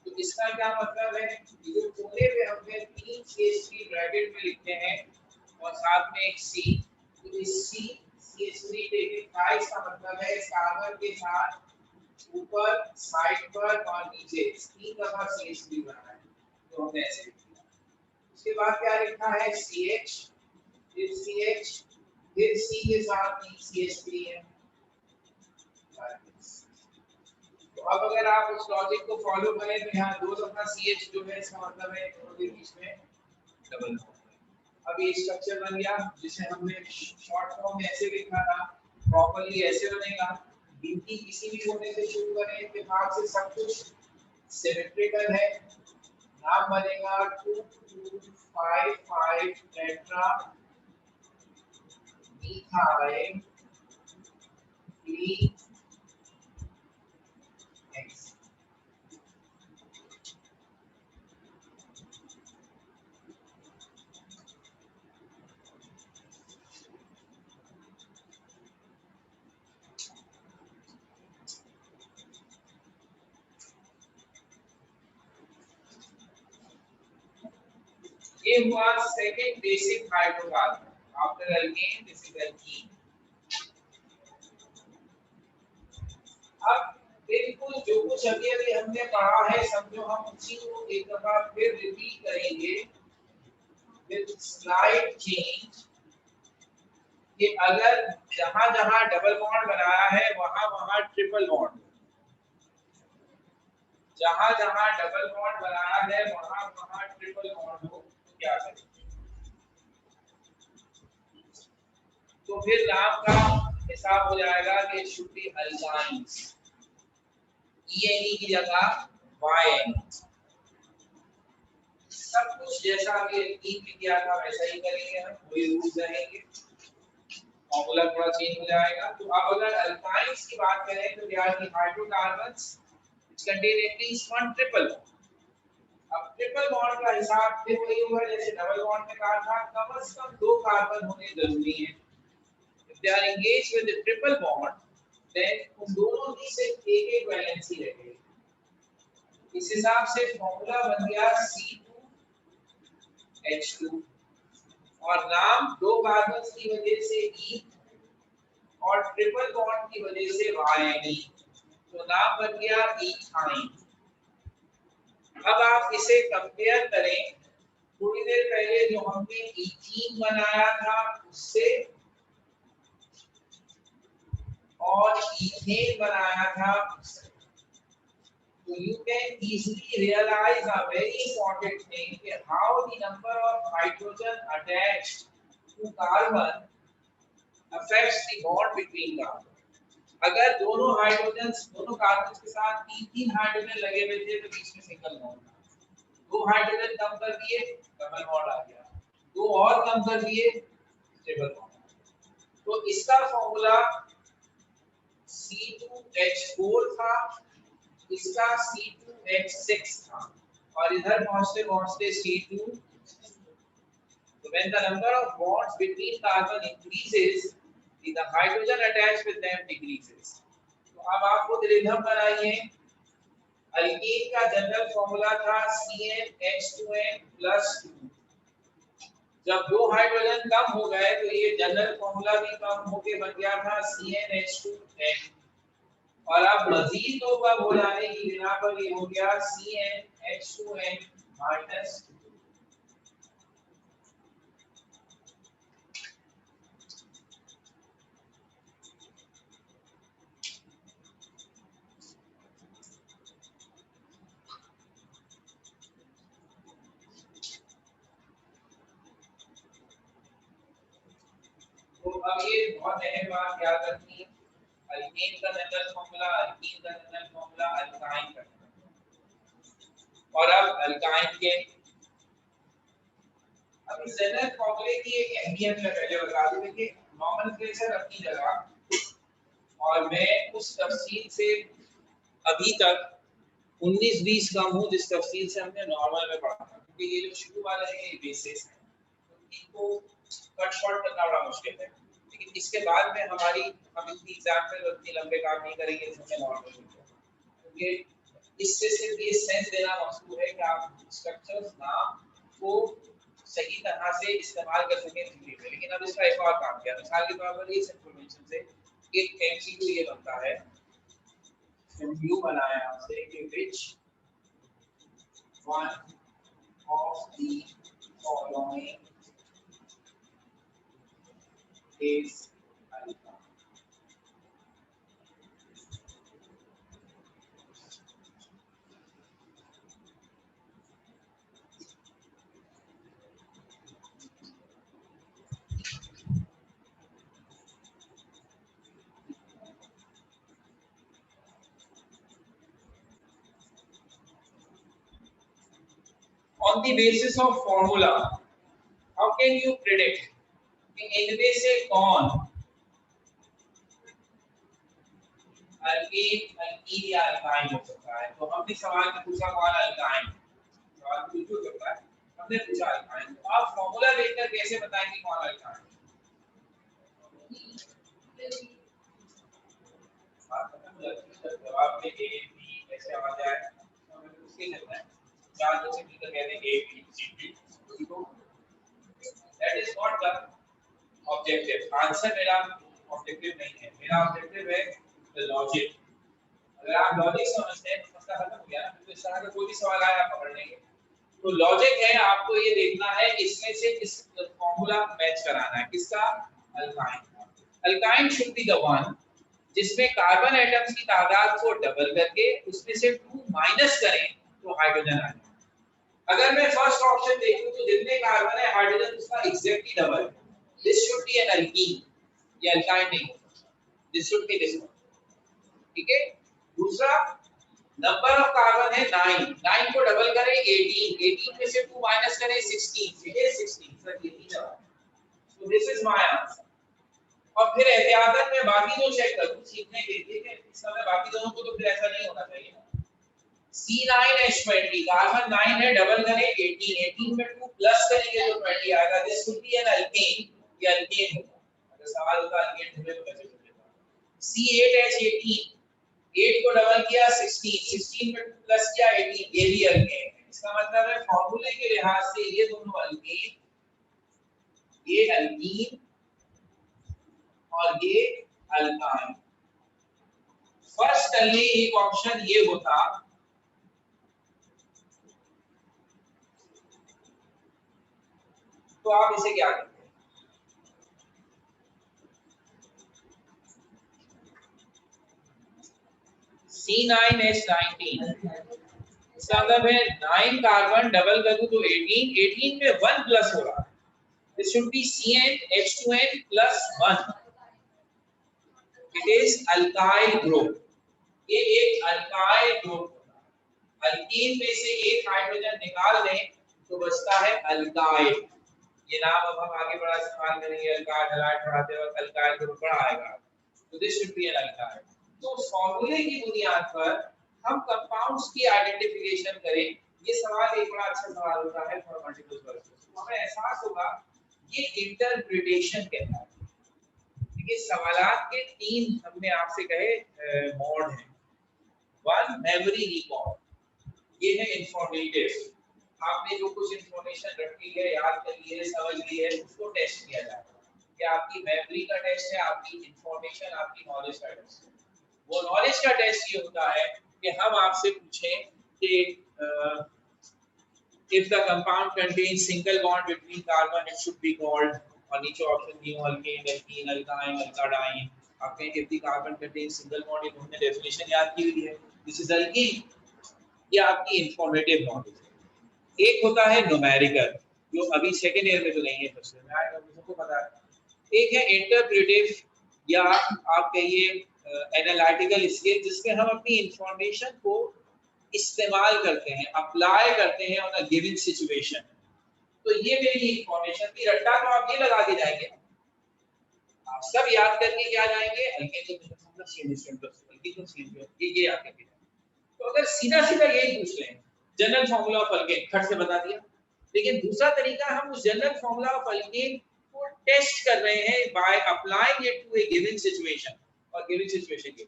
तो इसका क्या मतलब है, जो कोने पे हमने 3 CH3 ब्रैकेट में लिखते हैं और साथ में एक C, तो इस CH3 टेकिंग 5 का मतलब है कार्बन के साथ ऊपर साइड पर और नीचे 3 दफा CH3 बना है, तो हमने ऐसे लिख दिया। उसके बाद क्या लिखा है CH, फिर CH, फिर C के साथ CH3 है। तो अब अगर आप उस लॉजिक को फॉलो करें तो यहाँ 2 दफा CH जो है इसका मतलब है दोनों के बीच में डबल बॉन्ड। अब ये स्ट्रक्चर बन गया जिसे हमने शॉर्ट फॉर्म में ऐसे लिखा था, प्रॉपर्ली ऐसे बनेगा। गिनती किसी भी कोने से शुरू करें के बाद से सब कुछ सिमेट्रिकल है। नाम बनेगा 2255 टेट्रा मिथाइल X। ये हुआ second basic hydrocarbon. After alkane this is alkene. अब बिल्कुल जो कुछ अभी अभी हमने पढ़ा है समझो हम उसी को एक दफा फिर रिपीट करेंगे विद स्लाइड चेंज कि अगर जहां जहां डबल बॉन्ड बनाया है वहां वहां ट्रिपल बॉन्ड, जहां जहां डबल बॉन्ड बनाया है वहां वहां ट्रिपल बॉन्ड हो, तो क्या करें। तो फिर नाम का हिसाब हो जाएगा कि शुड बी अल्काइन्स, ENE की जगह YN। सब कुछ जैसा कि तीन में किया था वैसा ही करेंगे हम, वही रूल्स रहेंगे, फॉर्मूला थोड़ा चेंज हो जाएगा। तो अब अगर अल्काइन्स की बात करें तो they are the hydrocarbons which contain at least one triple bond. अब ट्रिपल बॉन्ड का हिसाब फिर वही होगा जैसे डबल बॉन्ड में कहा था, कम से कम 2 कार्बन होने जरूरी है। they are engaged with a triple bond, then उन दोनों में से एक वैलेंसी रहेगी। इस हिसाब से फॉर्मूला बन गया C2H2 और नाम दो कार्बन की वजह से E और ट्रिपल बॉन्ड की वजह से YNE, तो नाम बन गया इथाइन। अब आप इसे कंपेयर करें थोड़ी देर पहले जो हमने इथीन बनाया था उससे और इथेन बनाया था उससे। So you can easily realize a very important thing that how the number of hydrogen attached to carbon affects the bond between carbon. अगर दोनों हाइड्रोजन दोनों कार्बन के साथ तीन हाइड्रोजन लगे हुए थे तो बीच में सिंगल बॉन्ड, दो हाइड्रोजन कम कर दिए डबल बॉन्ड आ गया, दो और कम कर दिए ट्रिपल बॉन्ड। तो इसका फॉर्मूला C2H4 था, इसका C2H6 था और इधर पहुंचते पहुंचते C2। So when the number of bonds between carbon increases, the hydrogen attached with them decreases. तो अब आपको रिदम बनाइए। अल्कीन का जनरल फॉर्मूला था CnH2n+2। जब दो हाइड्रोजन कम हो गए तो ये जनरल फॉर्मूला भी कम होके बन गया था CnH2n। और अब मजीद दो बार हो जाने की बिना पर ये हो गया CnH2n-2। तो अब ये बहुत अहम बात याद रखनी है, अल्कीन का जनरल फॉर्मूला, अल्कीन का जनरल फॉर्मूला, अल्काइन का। और अब अल्काइन के अब इस जनरल फॉर्मूले की एक अहमियत मैं पहले बता दूं कि नॉमेनक्लेचर अपनी जगह और मैं उस तफसील से अभी तक 19-20 कम हूं जिस तफसील से हमने नॉर्मल में पढ़ा था, क्योंकि ये जो शुरू वाले हैं ये बेसिस हैं, तो इनको कट शॉर्ट करना बड़ा मुश्किल है। लेकिन इसके बाद में हम इतनी एग्जांपल और इतने लंबे काम नहीं करेंगे जिसमें नॉर्मल में, क्योंकि इससे सिर्फ ये सेंस देना मकसूद है कि आप स्ट्रक्चर्स नाम को सही तरह से इस्तेमाल कर सकें थ्योरी में। लेकिन अब इसका एक और काम किया, मिसाल के तौर पर इस इंफॉर्मेशन से एक एमसीक्यू ये बनता है, यू बनाया आपसे कि which one of the following is alpha. On the basis of formula, how can you predict इनमें से कौन अल्कीन या अल्काइन हो सकता है? तो हमने सवाल में पूछा कौन अल्काइन, सवाल पूछो सकता है, हमने पूछा अल्काइन। तो आप फॉर्मूला देखकर कैसे बताएंगे कौन अल्काइन? जवाब में ए बी ऐसे आ जाए तो हमें उसके लेना है, चार दो से मिलकर कहते हैं A B C D, that is not the objective. Answer मेरा ऑब्जेक्टिव नहीं है, मेरा ऑब्जेक्टिव है द लॉजिक। अगर आप लॉजिक समझते हैं तो मसला खत्म हो गया ना, तो इस तरह का कोई भी सवाल आए आप पकड़ लेंगे। तो लॉजिक है आपको ये देखना है इसमें से किस फॉर्मूला मैच कराना है, किसका? Alkyne. Alkyne should be the one जिसमें कार्बन एटम्स की तादाद को डबल करके उसमें से 2 माइनस करें तो हाइड्रोजन आ जाए। अगर मैं फर्स्ट ऑप्शन देखूं तो जितने कार्बन है हाइड्रोजन उसका एग्जैक्टली डबल है। This should be an alkene, ये अल्काइन नहीं हो सकता। This should be this one, ठीक है। दूसरा नंबर ऑफ कार्बन है 9, 9 को डबल करें 18, 18 में से 2 माइनस करें 16, ये 16 सर ये नहीं जवाब। So this is my answer। और फिर एहतियातन में बाकी दो चेक करूं सीखने के लिए कि इस समय बाकी दोनों को तो फिर ऐसा नहीं होना चाहिए ना। C9H20 कार्बन 9 है, डबल करें 18, 18 में 2 प्लस करेंगे तो 20 आएगा। This should be an alkane, ये अल्केन होगा। अगर सवाल का अल्केन ढूंढे तो कैसे ढूंढेगा? C8H18, 8 को डबल किया 16, 16 में प्लस किया 18, ये भी अल्केन है। इसका मतलब है फॉर्मूले के लिहाज से ये दोनों अल्केन, ये अल्कीन और ये अल्काइन। फर्स्ट अल्ली एक ऑप्शन ये होता, तो आप इसे क्या करते हैं? C9H19, इसका मतलब है 9 कार्बन डबल कर दूं तो 18, 18 में 1 प्लस हो रहा है, this should B CnH2n plus 1, it is alkyl group. ये एक अल्काइल ग्रुप होता है। अल्कीन में से एक हाइड्रोजन निकाल दें तो बचता है अल्काइल। ये नाम अब हम आगे बड़ा इस्तेमाल करेंगे, अल्काइल हैलाइड पढ़ाते वक्त अल्काइल ग्रुप बड़ा आएगा, तो this should be an alkyl. तो फॉर्मूले की बुनियाद पर हम कंपाउंड्स की आइडेंटिफिकेशन करें। ये सवाल एक बड़ा अच्छा सवाल होता है फॉर मल्टीपल चॉइस, तो हमें एहसास होगा ये इंटरप्रिटेशन कहता है। देखिए सवालात के तीन हमने आपसे कहे मोड हैं। वन मेमोरी रिकॉल, ये है इंफॉर्मेटिव, आपने जो कुछ इंफॉर्मेशन रखी है, याद कर ली है, समझ ली है, उसको टेस्ट किया जाता है कि आपकी मेमोरी का टेस्ट है, आपकी इंफॉर्मेशन, आपकी नॉलेज का टेस्ट है। वो नॉलेज का टेस्ट ये होता है कि हम आपसे पूछें कि if the compound contains single bond between carbon it should be called, और नीचे ऑप्शन दी हो alkane, alkene, alkyne, alkadine। आपने if the carbon contains single bond, ये हमने डेफिनेशन याद की हुई है, this is alkene। ये आपकी इंफॉर्मेटिव नॉलेज है। एक होता है न्यूमेरिकल, जो अभी सेकेंड ईयर में तो नहीं है, फर्स्ट ईयर में आएगा, सबको पता है। एक है इंटरप्रेटिव या आप कहिए एनालिटिकल स्किल, जिसमें हम अपनी इंफॉर्मेशन को इस्तेमाल करते हैं, अप्लाई करते हैं ऑन अ गिवन सिचुएशन। तो ये मेरी इंफॉर्मेशन की रट्टा तो आप ये लगा के जाएंगे, आप सब याद करके क्या जाएंगे, अल्केन तो मतलब CN प्लस अल्कीन तो CN, ये याद करके। तो अगर सीधा सीधा यही पूछ लें जनरल फार्मूला ऑफ अल्केन, खट से बता दिया, लेकिन दूसरा तरीका हम उस जनरल फार्मूला ऑफ अल्केन को टेस्ट कर रहे हैं by applying it to a given situation, और गिवन सिचुएशन के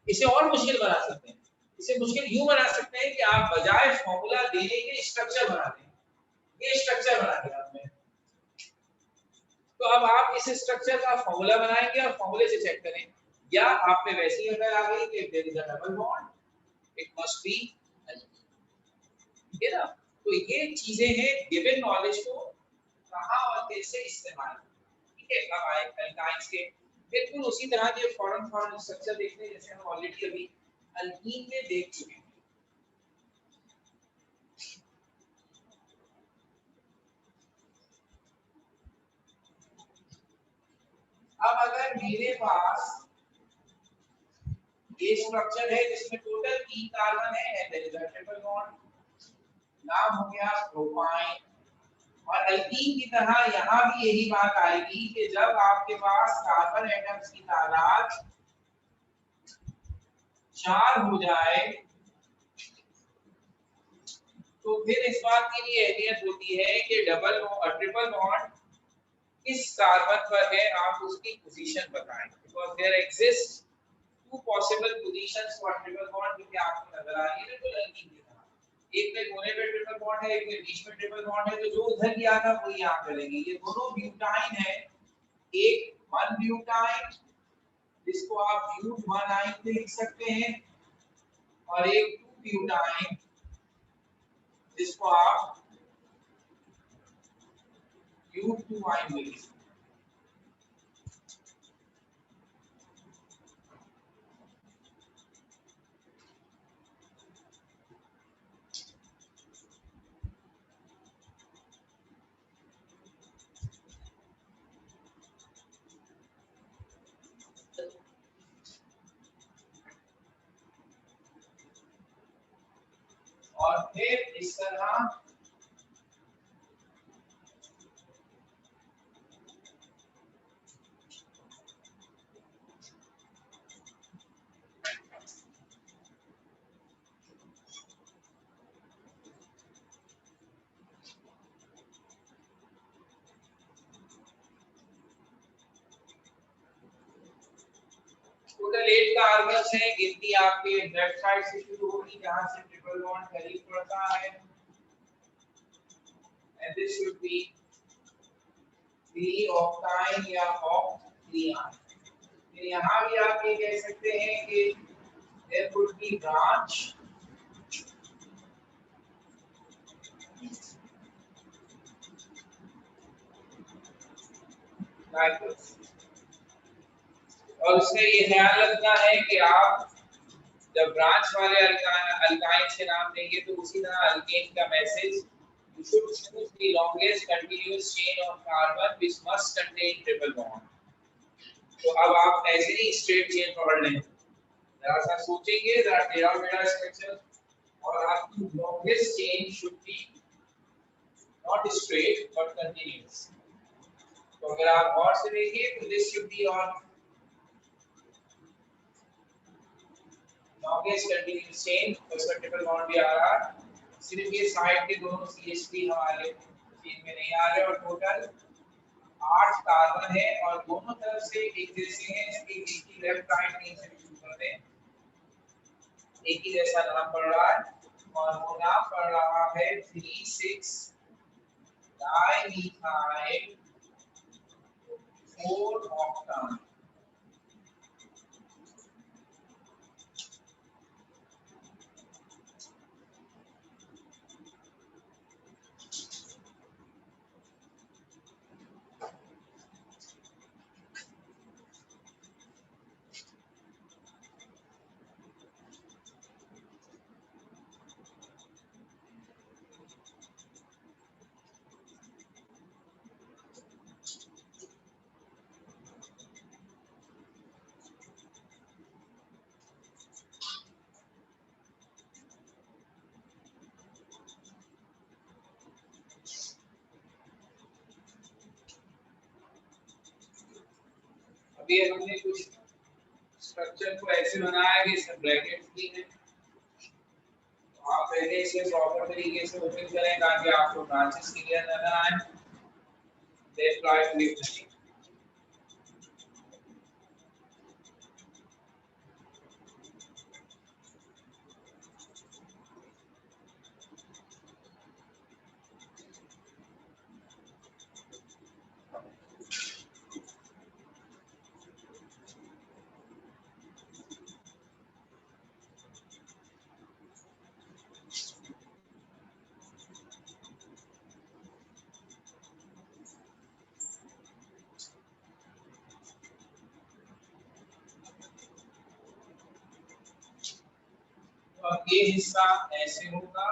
इसे और मुश्किल बना सकते हैं। इसे मुश्किल यूं बना सकते हैं कि आप बजाय फार्मूला देने के स्ट्रक्चर बना दें, ये स्ट्रक्चर बना दिया आपने, तो अब आप इस स्ट्रक्चर का फार्मूला बनाएंगे और फार्मूले से चेक करें, या आप में वैसी अगर आ गई कि there is a double bond it must be, ठीक है ना। तो ये चीजें हैं गिवन नॉलेज को कहां और कैसे इस्तेमाल, ठीक है। अब आए अल्काइंस के, बिल्कुल उसी तरह के फॉरन स्ट्रक्चर देखते हैं जैसे हम ऑलरेडी अभी अल्कीन में देख चुके हैं। अब अगर मेरे पास ये स्ट्रक्चर है जिसमें टोटल 3 कार्बन है, ट्रिपल बॉन्ड, नाम हो गया प्रोपाइन। और अल्कीन की तरह यहाँ भी यही बात आएगी कि जब आपके पास कार्बन एटम्स की तादाद 4 हो जाए तो फिर इस बात की भी अहमियत होती है कि डबल और ट्रिपल बॉन्ड किस कार्बन पर है, आप उसकी पोजीशन बताएं, because there exist two possible positions for triple bond जो कि आपको नजर आ रही है बिल्कुल अल्कीन की तरह। एक में कोने पे ट्रिपल बॉन्ड है, एक में बीच में ट्रिपल बॉन्ड है, तो जो उधर किया था वही यहां करेंगे। ये दोनों ब्यूटाइन है, एक 1 ब्यूटाइन जिसको आप ब्यूट 1 आइन पे लिख सकते हैं, और एक 2 ब्यूटाइन जिसको आप ब्यूट 2 आइन पे लिख सकते हैं। और फिर इस तरह 8 कार्बन्स हैं, गिनती आपके लेफ्ट साइड से शुरू होगी जहां से ट्रिपल बॉन्ड करीब पड़ता है, एंड दिस शुड बी 3 ऑक्टाइन या ऑक्टियन। फिर यहाँ भी आप ये कह सकते हैं कि there could be branch like this। और उसमें ये ध्यान रखना है कि आप जब ब्रांच वाले अल्काइन से नाम देंगे तो उसी तरह अल्केन का message you should choose the longest continuous chain of carbon which must contain triple bond। तो अब आप ऐसे ही स्ट्रेट चेन पकड़ लें, जरा सा सोचेंगे, जरा टेढ़ा मेढ़ा स्ट्रक्चर, और आपकी longest chain should be not straight but continuous। तो अगर आप और से देखिए तो this should be on longest continuous chain, तो इसका ट्रिपल बॉन्ड भी आ रहा है। सिर्फ ये साइड के दोनों CH3 हमारे चेन में नहीं आ रहे, और टोटल 8 कार्बन है और दोनों तरफ से एक जैसे हैं, इसकी लेफ्ट राइट नहीं से शुरू करते हैं, एक ही जैसा नाम पड़ रहा है और वो नाम पड़ रहा है 3,6 डाइमिथाइल 4 ऑक्टान। अभी हमने कुछ स्ट्रक्चर को ऐसे बनाया कि इसमें ब्रैकेट्स भी हैं, आप पहले इसे प्रॉपर तरीके से ओपन करें ताकि आपको ब्रांचेस क्लियर नजर आए। लेफ्ट राइट लेफ्ट अब ये हिस्सा ऐसे होगा,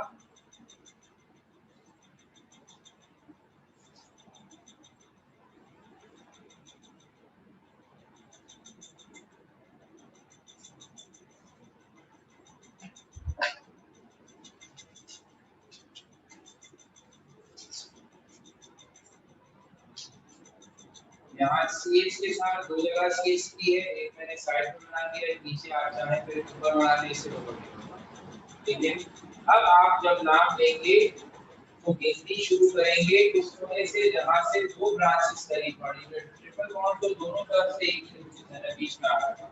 यहाँ CH के साथ दो जगह CH की है, एक मैंने साइड में बना दिया, एक नीचे आप चाहें तो ऊपर बना दें, इसे ऊपर। लेकिन अब आप जब नाम लेंगे तो गिनती शुरू करेंगे उसमें से जहां से दो ब्रांचेस करीब पड़ेंगे। ट्रिपल बॉन्ड तो दोनों तरफ से एक ही बीच में आ रहा है,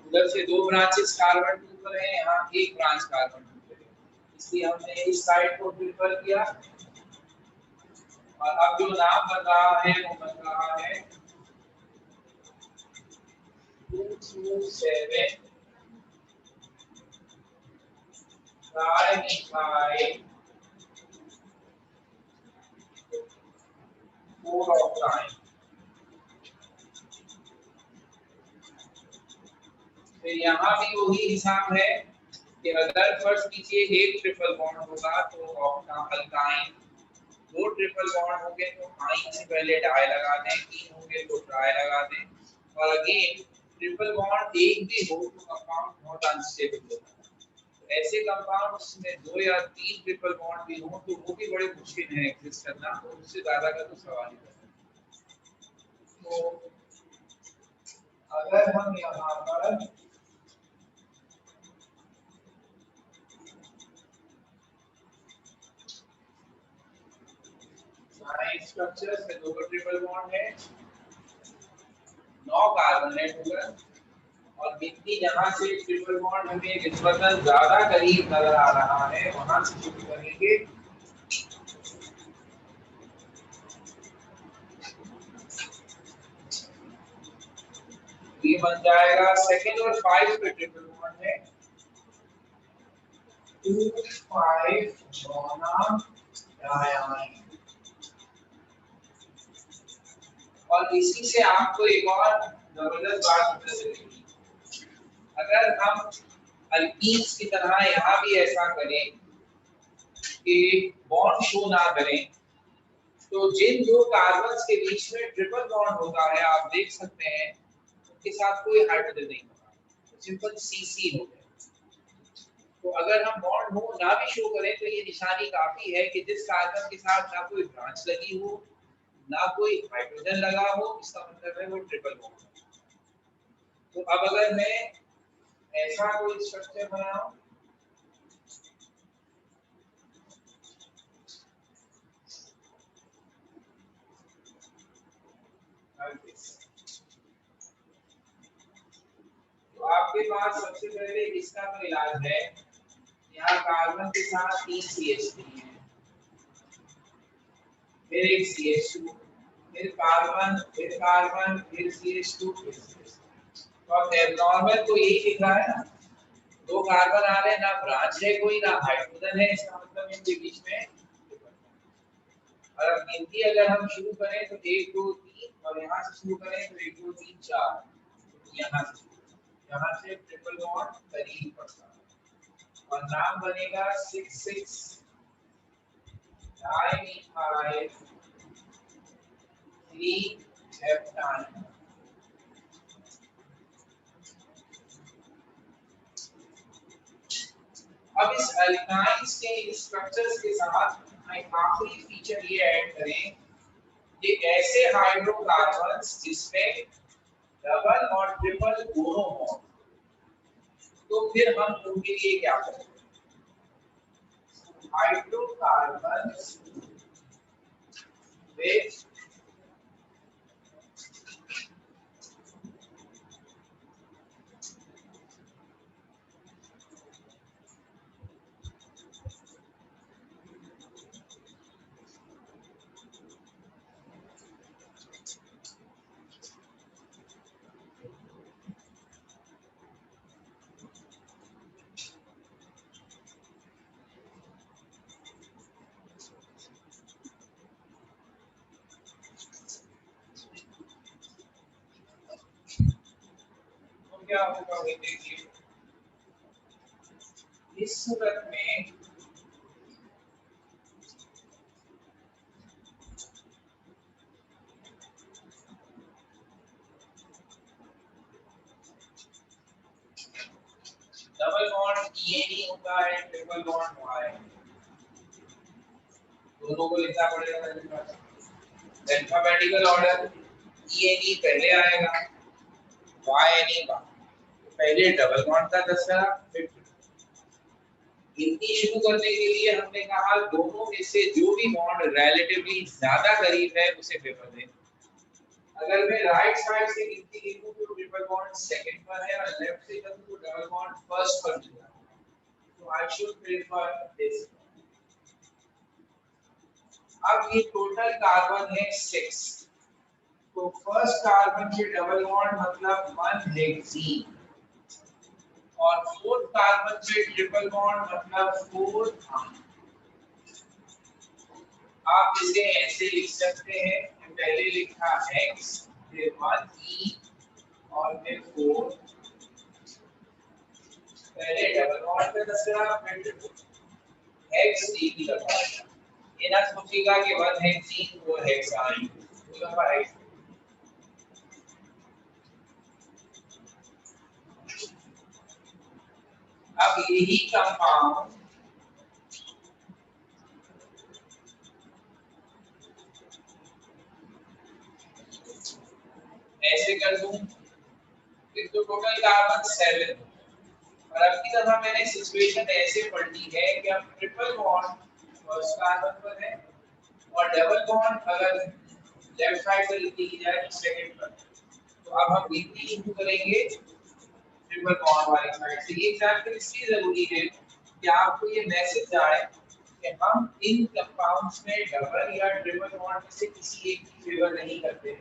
उधर से दो ब्रांचेस कार्बन 2 पर है, यहाँ एक ब्रांच कार्बन 2 पर है, इसलिए हमने इस साइड को प्रेफर किया। और अब जो नाम बन रहा है वो बन रहा है 227 डाइमिथाइल 4 ऑक्टाइन। फिर यहाँ भी वही हिसाब है कि अगर फर्स्ट नीचे एक ट्रिपल बॉन्ड होगा तो अल्काइन, दो ट्रिपल बॉन्ड होंगे तो आइन से पहले डाई लगा दें, तीन होंगे तो ट्राई लगा दें, और अगेन ट्रिपल बॉन्ड एक भी हो तो कंपाउंड बहुत अनस्टेबल होता है। ऐसे कंपाउंड्स में दो या तीन ट्रिपल बॉन्ड भी हो तो वो भी बड़े मुश्किल है एग्जिस्ट करना, तो उससे ज्यादा का तो सवाल ही नहीं। तो अगर हम यहाँ पर स्ट्रक्चर में दो ट्रिपल बॉन्ड है, 9 कार्बन है टोटल, और गिनती जहाँ से ट्रिपल बॉन्ड हमें निस्बतन ज्यादा करीब नजर आ रहा है वहां से शुरू करेंगे। ये बन जाएगा सेकंड और 5 पे ट्रिपल बॉन्ड है 2 5 डायन। और इसी से आपको एक और जबरदस्त बात पता चलेगी, अगर हम अल्कीन्स की तरह यहाँ भी ऐसा करें कि बॉन्ड शो ना करें, तो जिन दो कार्बन्स के बीच में ट्रिपल बॉन्ड होता है आप देख सकते हैं उनके साथ कोई हाइड्रोजन नहीं होता, सिंपल CC हो गया। तो अगर हम बॉन्ड हो ना भी शो करें तो ये निशानी काफी है कि जिस कार्बन के साथ ना कोई ब्रांच लगी हो ना कोई हाइड्रोजन लगा हो, इसका मतलब है वो ट्रिपल बॉन्ड है। तो अब अगर मैं ऐसा कोई स्ट्रक्चर बनाऊं, तो आपके पास सबसे पहले इसका तो इलाज है, यहाँ कार्बन के साथ 3 CH3 है, फिर एक CH2, फिर कार्बन, फिर कार्बन, फिर CH2, फिर CH2। तो अब एब्नॉर्मल तो यही लिख रहा है ना, दो कार्बन आ रहे हैं, ना ब्रांच है कोई ना हाइड्रोजन है, इसका मतलब इनके बीच में। और अब गिनती अगर हम शुरू करें तो 1 2 3 और यहाँ से शुरू करें तो 1 2 3 4, यहाँ से ट्रिपल बॉन्ड करीब पड़ता है और नाम बनेगा 6 6 डाइमिथाइल 3 हेप्टाइन। अब इस अल्काइन्स के स्ट्रक्चर्स के साथ एक आखिरी फीचर ये ऐड करें कि ऐसे हाइड्रोकार्बन्स जिसमें डबल और ट्रिपल दोनों हों, तो फिर हम उनके लिए क्या करें? हाइड्रोकार्बन्स विद क्या होगा वो देखिए। इस सूरत में डबल बॉन्ड ये नहीं होता है, ट्रिपल बॉन्ड हुआ है, दोनों को लिखना पड़ेगा अल्फाबेटिकल ऑर्डर। ENE पहले आएगा, YNE बाद, पहले डबल बॉन्ड का दस्ता, फिर गिनती शुरू करने के लिए हमने कहा दोनों में से जो भी बॉन्ड रिलेटिवली ज्यादा करीब है उसे प्रेफर दें। अगर मैं राइट साइड से गिनती लिखूं तो ट्रिपल बॉन्ड सेकंड पर है और लेफ्ट से करूं तो डबल बॉन्ड फर्स्ट पर मिल रहा है, तो आई शुड प्रेफर दिस। अब ये टोटल कार्बन है 6, तो फर्स्ट कार्बन के डबल बॉन्ड मतलब 1 हेक्सीन और फोर्थ कार्बन पे ट्रिपल बॉन्ड मतलब 4 थर्म। आप इसे ऐसे लिख सकते हैं, पहले लिखा हेक्स, फिर 1 E और फिर 4, पहले डबल बॉन्ड पे दसरा फिर हेक्स E की लगाया। ये ना सोचिएगा कि 1 हेक्सीन 4 हेक्साइन, वो लंबा है। अब यही कंपाउंड ऐसे कर दूं, फिर तो टोटल कार्बन 7, और अब की दफा मैंने सिचुएशन ऐसे पढ़नी है कि अब ट्रिपल बॉन्ड फर्स्ट कार्बन पर है और डबल बॉन्ड अगर लेफ्ट साइड से लिखी जाए तो सेकंड पर। तो अब हम गिनती शुरू करेंगे ट्रिपल बॉन्ड वाली साइड से। ये एग्जांपल इसलिए जरूरी है कि आपको ये मैसेज जाए कि हम इन कंपाउंड्स में डबल या ट्रिपल बॉन्ड में से किसी एक की फेवर नहीं करते,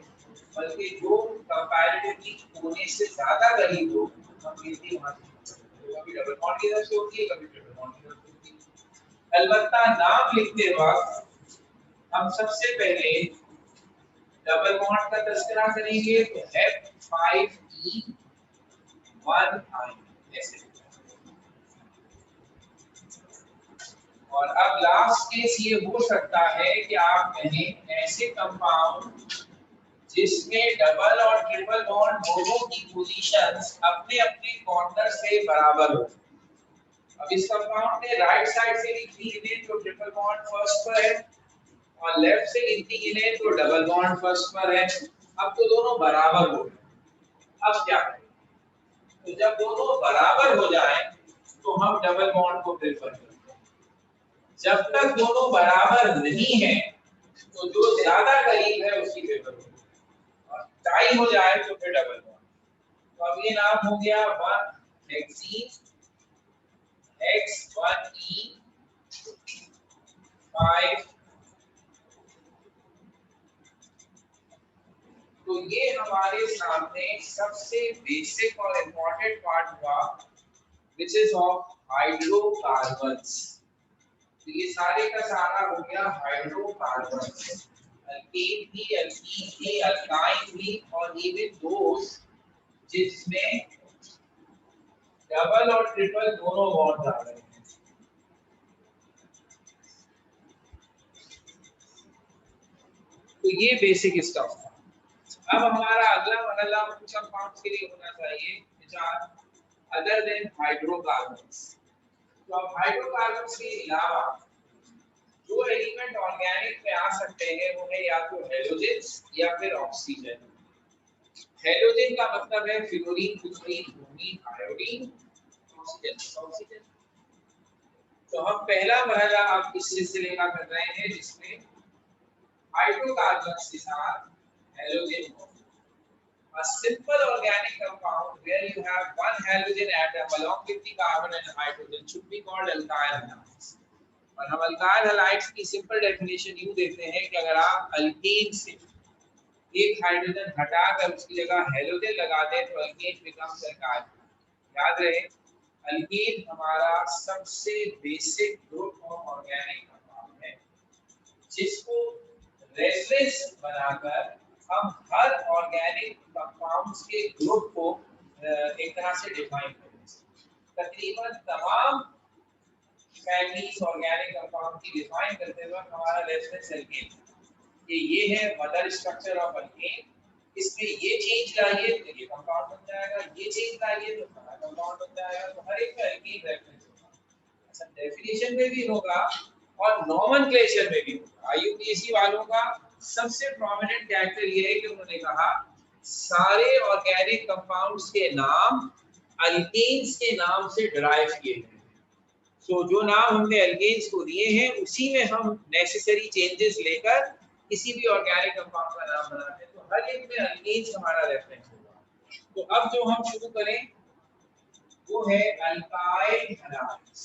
बल्कि जो कंपैरेटिवली होने से ज्यादा करीब हो हम गिनती वहां से करते हैं। कभी डबल बॉन्ड की तरफ से होती है, कभी ट्रिपल बॉन्ड की तरफ से होती है। अलबत्ता नाम लिखते वक्त हम सबसे पहले डबल बॉन्ड का तस्करा करेंगे तो F5E1I ऐसे। और अब लास्ट केस ये हो सकता है कि आप कहें ऐसे कंपाउंड जिसमें डबल और ट्रिपल बॉन्ड दोनों की पोजीशंस अपने अपने कॉर्नर से बराबर हो। अब इस कंपाउंड में राइट साइड से लिखनी है तो ट्रिपल बॉन्ड फर्स्ट पर है और लेफ्ट से लिखनी है तो डबल बॉन्ड फर्स्ट पर है। अब तो दोनों बराबर हो गए। अब क्या करें? तो जब दोनों बराबर हो जाएं तो हम डबल बॉन्ड को प्रेफर करते हैं। जब तक दोनों बराबर नहीं है तो जो ज्यादा करीब है उसकी फेवर होगी, और टाई हो जाए तो फिर डबल बॉन्ड। तो अब ये नाम हो गया 1 हेक्सीन X1E 5। तो ये हमारे सामने सबसे बेसिक और इम्पोर्टेंट पार्ट हुआ which is of हाइड्रोकार्बन्स। तो ये सारे का सारा हो गया हाइड्रोकार्बन्स, अल्केन भी, एल्कीन भी, अल्काइन भी, और इवन दोस जिसमें डबल और ट्रिपल दोनों बॉन्ड आ रहे हैं। तो ये बेसिक स्टफ था। अब हमारा अगला मरहला कुछ कंपाउंड्स के लिए होना चाहिए which are other than hydrocarbons। तो अब हाइड्रोकार्बन्स के अलावा जो एलिमेंट ऑर्गेनिक में आ सकते हैं वो है या तो हेलोजेंस या फिर ऑक्सीजन। हेलोजेन का मतलब है fluorine, chlorine, bromine, iodine. Oxygen तो हम पहला मरहला आप इस सिलसिले का कर रहे हैं जिसमें हाइड्रोकार्बन्स के साथ halogen bond। A simple organic compound where you have one halogen atom along with the carbon and hydrogen should be called alkyl halides। और हम alkyl halides की सिंपल डेफिनेशन यूं देते हैं कि अगर आप अल्केन से एक हाइड्रोजन हटाकर उसकी जगह हेलोजन लगा दें तो अल्केन बिकम्स alkyl। याद रहे अल्केन हमारा सबसे basic group of organic compound है जिसको रेफरेंस बनाकर हम हर ऑर्गेनिक कंपाउंड्स के ग्रुप को एक तरह से डिफाइन करेंगे। तकरीबन तमाम फैमिलीज ऑर्गेनिक कंपाउंड की डिफाइन करते वक्त हमारा रेफरेंस अल्केन कि ये है मदर स्ट्रक्चर ऑफ अल्केन, इसमें ये चेंज लाइए तो ये कंपाउंड बन जाएगा, ये चेंज लाइए तो नया कंपाउंड बन जाएगा। तो हर एक का अल्केन रेफरेंस होगा। अच्छा, डेफिनेशन में भी होगा और नॉमेनक्लेचर में भी होगा। आईयूपीएसी वालों का सबसे प्रोमिनेंट कैरेक्टर ये है कि उन्होंने कहा सारे ऑर्गेनिक कंपाउंड्स के नाम अल्केन्स के नाम से डिराइव किए गए हैं। सो जो नाम हमने अल्केन्स को दिए हैं उसी में हम नेसेसरी चेंजेस लेकर किसी भी ऑर्गेनिक कंपाउंड का नाम बनाते हैं। तो हर एक में अल्केन्स हमारा रेफरेंस होगा। तो अब जो हम शुरू करें वो है अल्काइल हलाइड्स।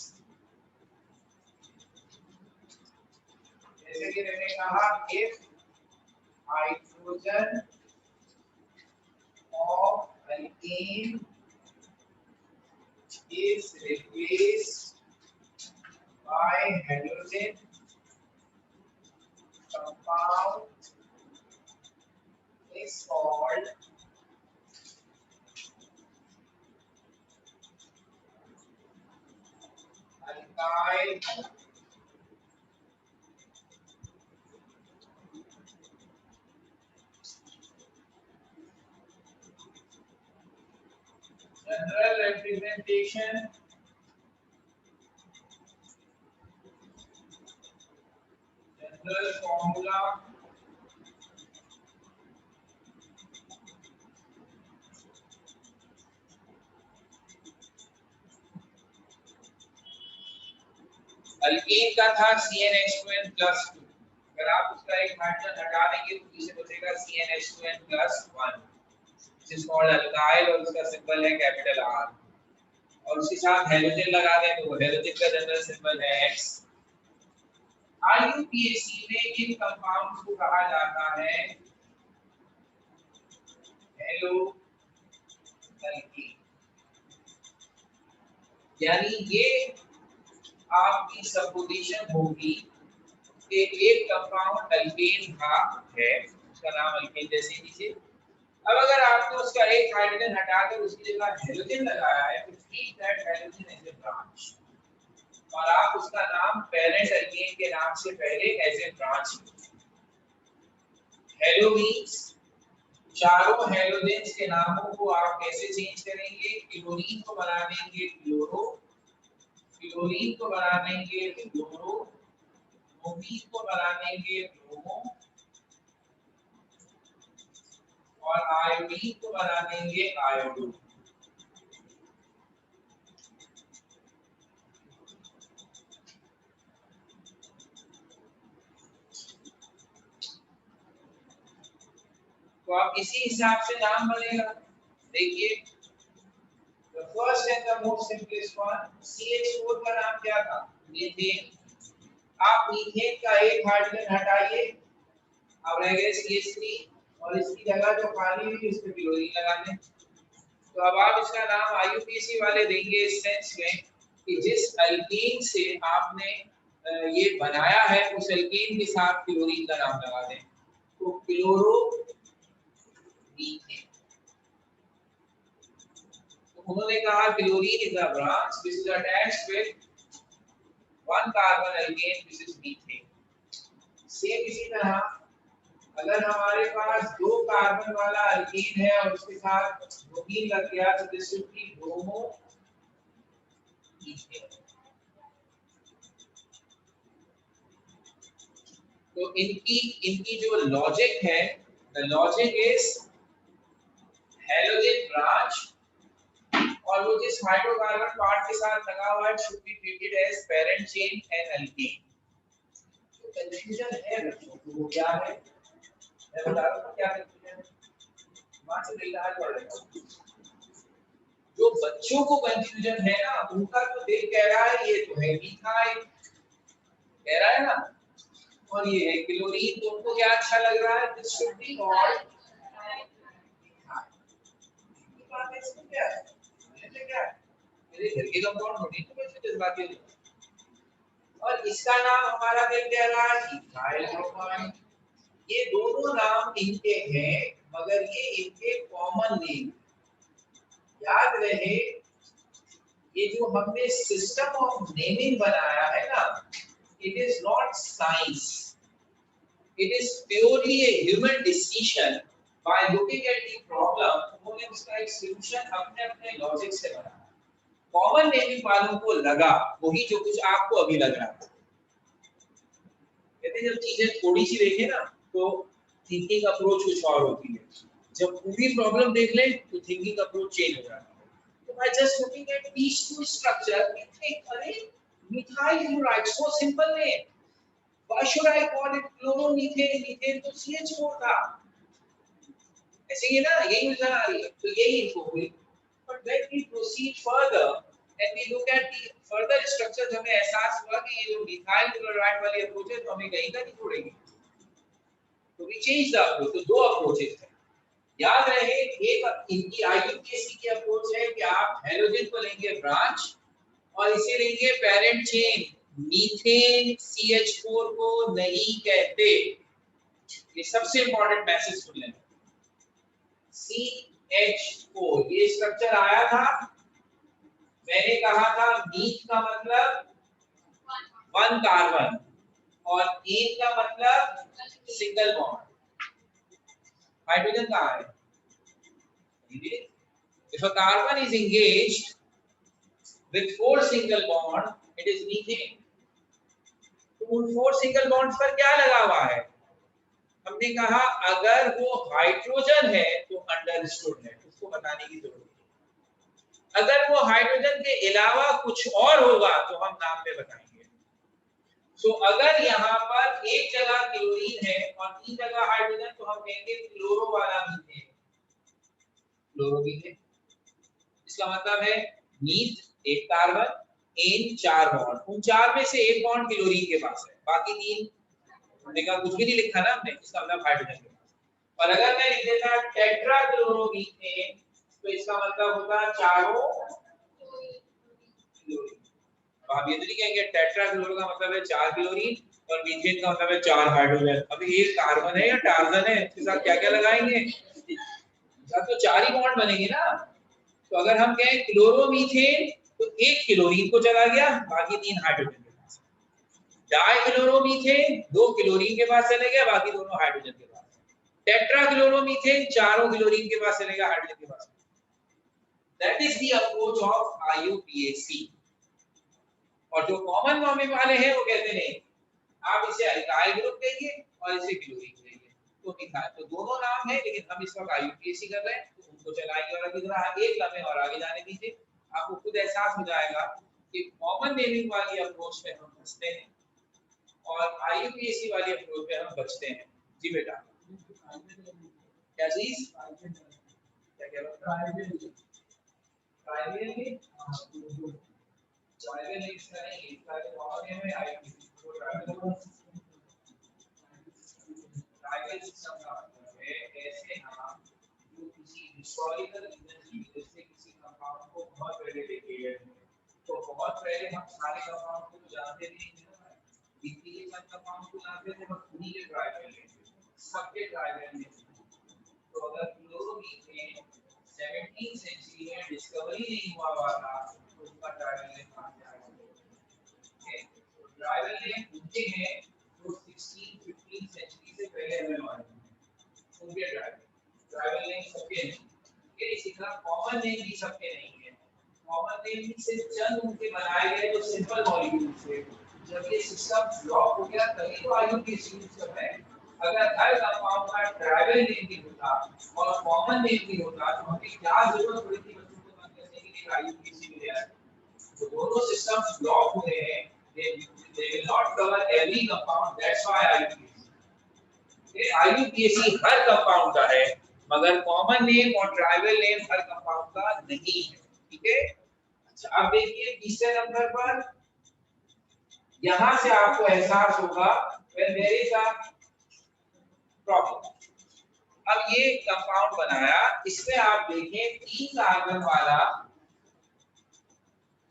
जैसे कि मैंने कहा if hydrogen of alkane is replaced by halogen compound is called alkyl halide। General representation general formula alkane का था CnH2n+2। अगर आप उसका एक हाइड्रोजन हटा देंगे तो पीछे बचेगा CnH2n+1। This is called alkyl और उसका सिंबल है कैपिटल आर, और उसके साथ हेलोजन लगा दें तो हेलोजन का जनरल सिंबल है X। IUPAC में इन कंपाउंड्स को कहा जाता है हेलो एल्कीन, यानी ये आपकी सपोजिशन होगी कि एक कंपाउंड अल्केन था है, उसका नाम अल्केन जैसे नीचे, अब अगर आपने उसका एक हाइड्रोजन हटाकर उसकी जगह हेलोजन लगाया है तो treat that halogen as a branch, और आप उसका नाम पेरेंट अल्केन के नाम से पहले as a branch. Halo means चारों हेलोजेंस के नामों को आप कैसे चेंज करेंगे, क्लोरीन को बना देंगे क्लोरो, क्लोरीन को बना देंगे फ्लोरो, ब्रोमीन को बना देंगे ब्रोमो, और आयोडीन को बना देंगे आयोडो। तो आप इसी हिसाब से नाम बनेगा। देखिए the first and the most simplest one, CH4 का नाम क्या था, मीथेन। आप मीथेन का एक हाइड्रोजन हटाइए, अब रह गए CH3, और इसकी जगह जो खाली हुई उस पे क्लोरीन लगा दें। तो अब आप इसका नाम IUPAC वाले देंगे इस सेंस में कि जिस अल्कीन से आपने ये बनाया है उस अल्कीन के साथ क्लोरीन का नाम लगा दें, तो क्लोरो मीथेन। तो उन्होंने कहा chlorine is a branch which is attached with one carbon alkane which is methane. Same इसी तरह अगर हमारे पास दो कार्बन वाला अल्कीन है और उसके साथ ब्रोमीन लग गया तो this will be bromo methane. तो इनकी जो लॉजिक है, the logic is halogen branch, और वो जिस हाइड्रोकार्बन पार्ट के साथ लगा हुआ है should be treated as parent chain and alkene. तो कंफ्यूजन है बच्चों को, वो क्या है मैं बता रहा हूं क्या कंफ्यूजन है, वहां से देखना पड़ेगा। जो बच्चों को कंफ्यूजन है ना उनका तो देख कह रहा है ये तो है मिथाइल कह रहा है ना, और ये है क्लोरीन, तो उनको क्या अच्छा लग रहा है, दिस शुड बी कॉल्ड क्या है, क्या है मेरे घर के कंपाउंड होने तो वैसे जज्बाती हो, और इसका नाम हमारा क्या कह रहा है इथाइल प्रोपाइन। ये दोनों नाम इनके हैं मगर ये इनके कॉमन नेम, याद रहे ये जो हमने सिस्टम ऑफ नेमिंग बनाया है ना, it is not science, it is purely a human decision by looking at the problem, उन्होंने उसका एक सॉल्यूशन अपने अपने लॉजिक से बनाया। कॉमन नेमिंग वालों को लगा वही जो कुछ आपको अभी लग रहा है। कहते हैं जब चीजें थोड़ी सी देखें ना तो थिंकिंग अप्रोच कुछ और होती है, जब पूरी प्रॉब्लम देख लें तो थिंकिंग अप्रोच चेंज हो जाता है। तो by just looking at these two structure we think अरे methyl chloride so simple name, why should I call it chloromethane, methane तो CH4 था, ऐसे ही ना यही उलझन आ रही है, तो यही इनको हुई। but when we proceed further and we look at the further structures हमें एहसास हुआ कि ये जो मिथाइल क्लोराइड वाली अप्रोच है तो हमें कहीं का नहीं छोड़ेगी, तो we change the approach। तो दो अप्रोचेस हैं, याद रहे एक इनकी IUPAC की अप्रोच है कि आप हेलोजन को लेंगे ब्रांच और इसे लेंगे पेरेंट चेन, मीथेन CH4 को नहीं कहते, ये सबसे इंपॉर्टेंट मैसेज सुन लेना। CH4 ये स्ट्रक्चर आया था, मैंने कहा था मीथ का मतलब वन कार्बन और एन का मतलब सिंगल बॉन्ड, हाइड्रोजन कहाँ है, if a carbon is engaged with 4 single bond it is methane। तो उन 4 सिंगल बॉन्ड्स पर क्या लगा हुआ है, हमने कहा अगर वो हाइड्रोजन है तो अंडरस्टूड है, उसको बताने की जरूरत नहीं, अगर वो हाइड्रोजन के अलावा कुछ और होगा तो हम नाम में बताएंगे। तो अगर यहाँ पर एक जगह क्लोरीन है और तीन जगह हाइड्रोजन तो हम कहेंगे क्लोरो वाला मीथेन, क्लोरोमीथेन। इसका मतलब है मीथ एक कार्बन, एन 4 बॉन्ड, उन 4 में से एक बॉन्ड क्लोरीन के पास है, बाकी 3 देखा कुछ भी नहीं लिखा ना हमने, इसका मतलब हाइड्रोजन के पास। और अगर मैं लिख देता टेट्राक्लोरोमीथेन तो इसका मतलब होता चारों क्लोरीन। अब आप ये तो नहीं कहेंगे टेट्राक्लोरो का मतलब है 4 क्लोरीन और मीथेन का मतलब है 4 हाइड्रोजन। अभी एक कार्बन है या टार्जन है, इसके साथ क्या क्या लगाएंगे, साथ तो 4 ही बॉन्ड बनेंगे ना। तो अगर हम कहें क्लोरोमीथेन तो एक क्लोरीन को चला गया, बाकी 3 हाइड्रोजन के पास। डाइक्लोरोमीथेन 2 क्लोरीन के पास चले गए, बाकी दोनों हाइड्रोजन के पास। टेट्राक्लोरोमीथेन चारों क्लोरीन के पास चलेगा, हाइड्रोजन के पास। That is the approach of IUPAC। और जो कॉमन नॉर्मिंग वाले हैं वो कहते हैं आप इसे अल्काइल ग्रुप कहिए और इसे क्लोरीन कहिए, तो मिथाइल, तो दोनों नाम है, लेकिन हम इस वक्त IUPAC कर रहे हैं तो उनको चलाएंगे। और अभी जरा एक लम्हे और आगे जाने दीजिए, आपको खुद एहसास हो जाएगा कि कॉमन नेमिंग वाली अप्रोच में हम फंसते हैं और IUPAC वाली अप्रोच में हम बचते हैं। जी बेटा, क्या चीज, क्या कह रहा हूं, ट्राइवियल ट्राइवियल इसका नहीं, इसका जो कॉमन नेम है IUPAC, वो ट्राइवियल सिस्टम का मतलब है ऐसे नाम जो किसी हिस्टोरिकल रीजन जैसे किसी कंपाउंड को बहुत पहले देखे गए, तो बहुत पहले हम सारे कंपाउंड को तो जानते नहीं थे ना, इतने कंपाउंड को जानते थे बस उन्हीं के ट्राइवियल सबके ट्राइवियल में। तो अगर क्लोरोमीथेन 17वीं सेंचुरी में डिस्कवरी नहीं हुआ था तो उसका ट्राइवियल कहां से आया, तो ट्राइवियल उनके हैं जो 16-15 सेंचुरी से पहले हमें मालूम है, उनके ट्राइवियल नेम सबके नहीं। ये इसी तरह कॉमन नेम भी सबके नहीं है, कॉमन नेम भी सिर्फ चंद उनके बनाए गए जो सिंपल मॉलिक्यूल थे। जब ये सिस्टम ब्लॉक हो गया तभी तो IUPAC सिस्टम है। अगर हर कंपाउंड का ट्राइवल नेम भी होता और कॉमन नेम भी होता तो हमें क्या जरूरत पड़ी थी बच्चों को बंद करने के लिए IUPAC मिल गया। तो दोनों सिस्टम्स ब्लॉक हुए हैं, they will not cover every compound, that's why IUPAC her compound का है मगर कॉमन नेम और ट्राइवल नेम हर कंपाउंड का नहीं है, ठीक है। अच्छा अब देखिए तीसरे नंबर पर, यहां से आपको एहसास होगा when there is a problem. अब ये कंपाउंड बनाया, इसमें आप देखें 3 कार्बन वाला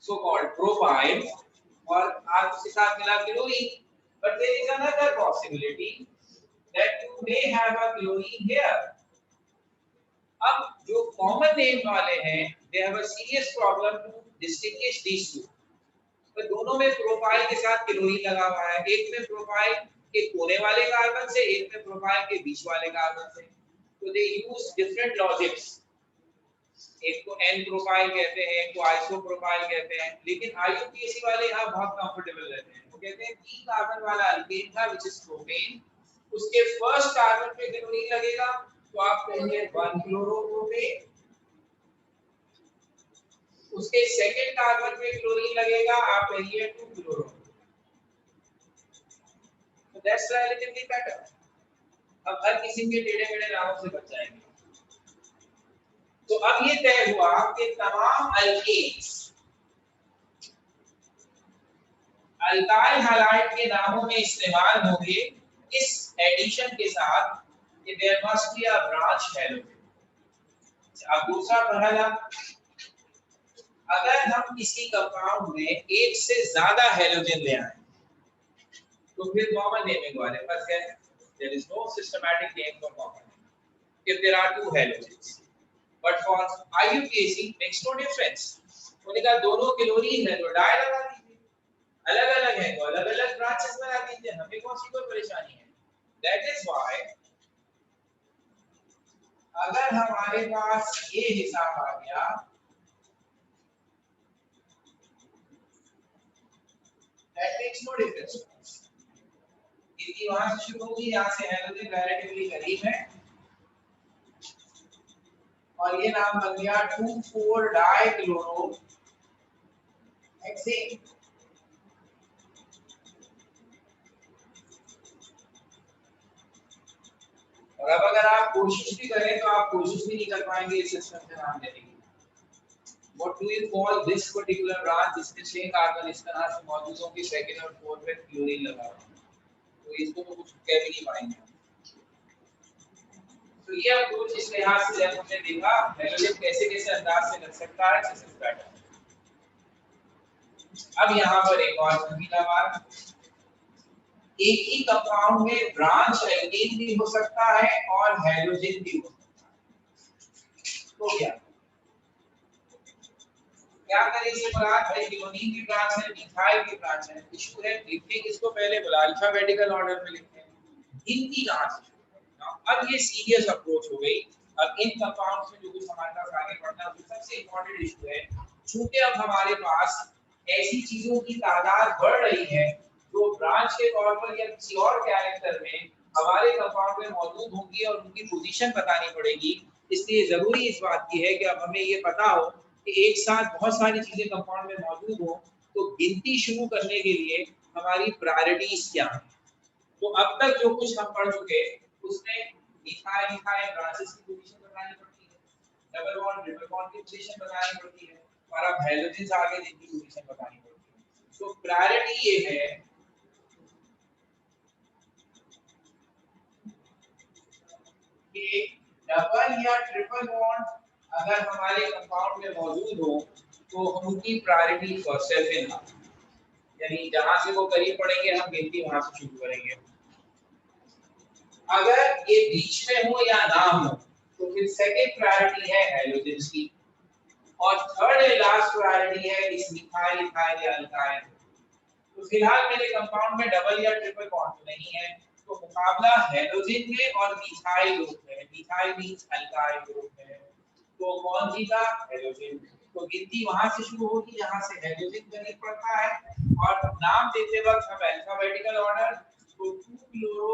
सो कॉल्ड प्रोपाइल और आप उसके साथ मिला chlorine, but there is another possibility that you may have a chlorine here. अब जो कॉमन नेम वाले हैं they have a serious problem to distinguish these two. तो दोनों में प्रोपाइल के साथ क्लोरीन लगा हुआ है, एक में प्रोपाइल के कोने वाले कार्बन से, एक में प्रोपाइल के बीच वाले कार्बन से। तो दे यूज डिफरेंट लॉजिक्स, एक को एन प्रोपाइल कहते हैं, एक को आइसो प्रोपाइल कहते हैं, लेकिन IUPAC वाले यहाँ बहुत कंफर्टेबल रहते हैं। वो कहते हैं 3 कार्बन वाला अल्केन था व्हिच इज प्रोपेन, उसके फर्स्ट कार्बन पे क्लोरीन लगेगा तो आप कहेंगे 1 क्लोरोप्रोपेन, उसके सेकंड कार्बन पे क्लोरीन लगेगा आप कहिए 2 क्लोरो। तो दैट्स रिलेटिवली बेटर। अब हर किसी के टेढ़े मेढ़े नामों से बच जाएंगे। तो अब ये तय हुआ कि तमाम अल्केन्स अल्काइल हैलाइड के नामों में इस्तेमाल होंगे इस एडिशन के साथ कि there must be a branch halogen. अब दूसरा पहला, अगर हम किसी कंपाउंड में एक से ज्यादा हैलोजन ले आए तो फिर कॉमन नेमिंग वाले फंस गए। There is no systematic name for common if there are 2 halogens, but for IUPAC makes no difference। उन्होंने कहा दोनों क्लोरीन है तो डाई लगा दीजिए, अलग अलग है तो अलग अलग ब्रांचेस बना दीजिए, हमें कौन सी कोई परेशानी है। दैट इज व्हाई अगर हमारे पास ये हिसाब आ गया दैट मेक्स नो डिफरेंस। क्योंकि वहां से शुरू होगी, यहां से हैलोजन रिलेटिवली करीब है और ये नाम बन गया 2,4 डाइक्लोरो हेक्सेन। और अब अगर आप कोशिश भी करें तो आप कोशिश भी नहीं कर पाएंगे इस सिस्टम से नाम लेने की। What do you call this particular branch जिसमें 6 कार्बन इस तरह से मौजूद होंगे, सेकंड और फोर्थ में क्लोरीन लगा हुआ है, तो इसको तो कुछ कह भी नहीं पाएंगे। तो ये अप्रोच इस लिहाज से जब हमने देखा हेलोजन कैसे कैसे अंदाज से लग सकता है सिस्टम पैटर्न। अब यहाँ पर एक और संगीता बात, एक ही कंपाउंड में ब्रांच एल्कीन भी हो सकता है और हेलोजन भी हो सकता है। तो क्या करें इसे मुराद भाई, लियोनीन की ब्रांच है, मिथाइल की ब्रांच है, इशू है लिखते किसको पहले बोला अल्फाबेटिकल ऑर्डर में लिखते हैं, इनकी ब्रांच। अब ये सीरियस अप्रोच हो गई। अब इन कंपाउंड्स में जो कुछ हमारे पास आगे बढ़ना है सबसे इंपॉर्टेंट इशू है, चूंकि अब हमारे पास ऐसी चीजों की तादाद बढ़ रही है जो ब्रांच के तौर पर या किसी और कैरेक्टर में हमारे कंपाउंड में मौजूद होंगी और उनकी पोजीशन बतानी पड़ेगी। इसलिए जरूरी इस बात की है कि अब हमें ये पता हो कि एक साथ बहुत सारी चीजें कंपाउंड में मौजूद हो, तो गिनती शुरू करने के लिए हमारी प्रायोरिटीज क्या है। तो अब तक जो कुछ हम पढ़ चुके उसमें मिथाइल ब्रांचेस की पोजीशन बतानी पड़ती है, डबल बॉन्ड ट्रिपल बॉन्ड की पोजीशन बतानी पड़ती है, और अब हैलोजेंस आगे जिनकी पोजीशन बतानी पड़ती है। तो प्रायोरिटी ये है कि डबल या ट्रिपल बॉन्ड अगर हमारे कंपाउंड में मौजूद हो तो उनकी प्रायोरिटी फर्स्ट है, फिर यानी जहां से वो करीब पड़ेंगे हम गिनती वहां से शुरू करेंगे। अगर ये बीच में हो या ना हो तो फिर सेकंड प्रायोरिटी है हैलोजेंस की, और थर्ड एंड लास्ट प्रायोरिटी है इस मिथाइल इथाइल या अल्काइल। तो फिलहाल मेरे कंपाउंड में डबल या ट्रिपल बॉन्ड नहीं है, तो मुकाबला हैलोजन में और मिथाइल ग्रुप में। मिथाइल मींस अल्काइल ग्रुप है, तो कौन जीता? हैलोजन। तो गिनती वहां से शुरू होगी जहां से हैलोजन करीब पड़ता है, और नाम देते वक्त हम अल्फाबेटिकल ऑर्डर, तो 2 क्लोरो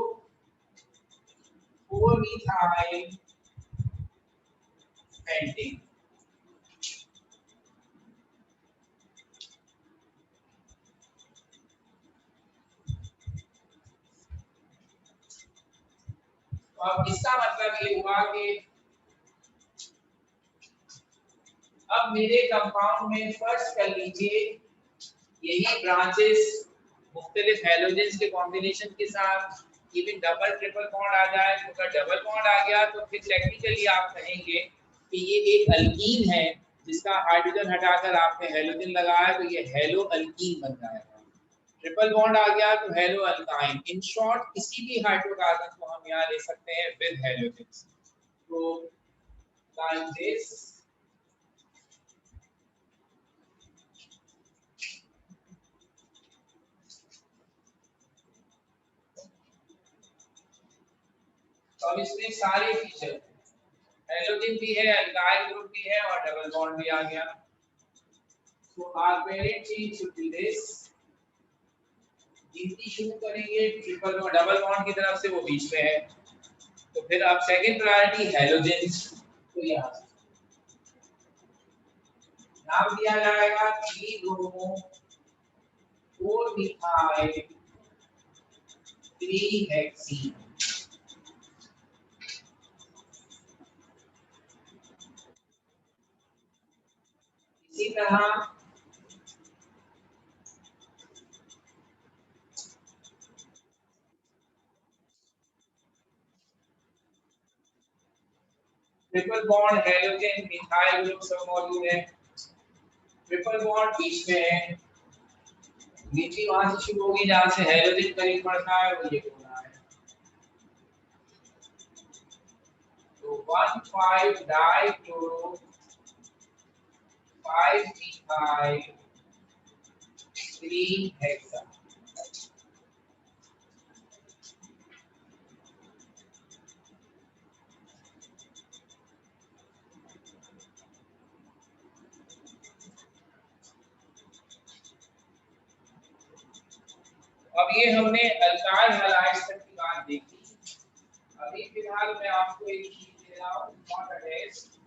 4 मिथाइल पेंटेन। तो अब इसका मतलब ये हुआ कि अब मेरे कंपाउंड में फर्स्ट कर लीजिए यही ब्रांचेस मुख्तलिफ हैलोजेंस के कॉम्बिनेशन के साथ इवन डबल ट्रिपल बॉन्ड आ जाए, तो अगर डबल बॉन्ड आ गया तो फिर टेक्निकली आप कहेंगे कि ये एक अल्कीन है जिसका हाइड्रोजन हटाकर आपने हैलोजन लगाया तो ये हेलो अल्कीन बन जाएगा। ट्रिपल बॉन्ड आ गया तो हेलो अल्काइन। इन शॉर्ट किसी भी हाइड्रोकार्बन को हम यहाँ ले सकते हैं विद हैलोजेंस। तो लाइक दिस, तो अब इसमें सारे फीचर हैलोजन भी है, अल्काइल ग्रुप भी है और डबल बॉन्ड भी आ गया। तो our parent chain should be this. गिनती शुरू करेंगे ट्रिपल और डबल बॉन्ड की तरफ से, वो बीच में है, तो फिर अब सेकंड प्रायोरिटी हैलोजेंस। तो यहाँ नाम दिया जाएगा 3 ब्रोमो 4 मिथाइल 3 हेक्सीन। इसी तरह triple bond halogen methyl group सब मौजूद है, ट्रिपल बॉन्ड बीच में है, नीचे वहां से शुरू होगी जहां से हैलोजन करीब पड़ता है, वो ये होना है। तो 1,5 डाइक्लोरो 5 मिथाइल 3 हेक्सा। अब ये हमने अल्काइल हैलाइड्स तक की बात देखी। अभी फिलहाल मैं आपको एक चीज दे रहा हूं, not a test,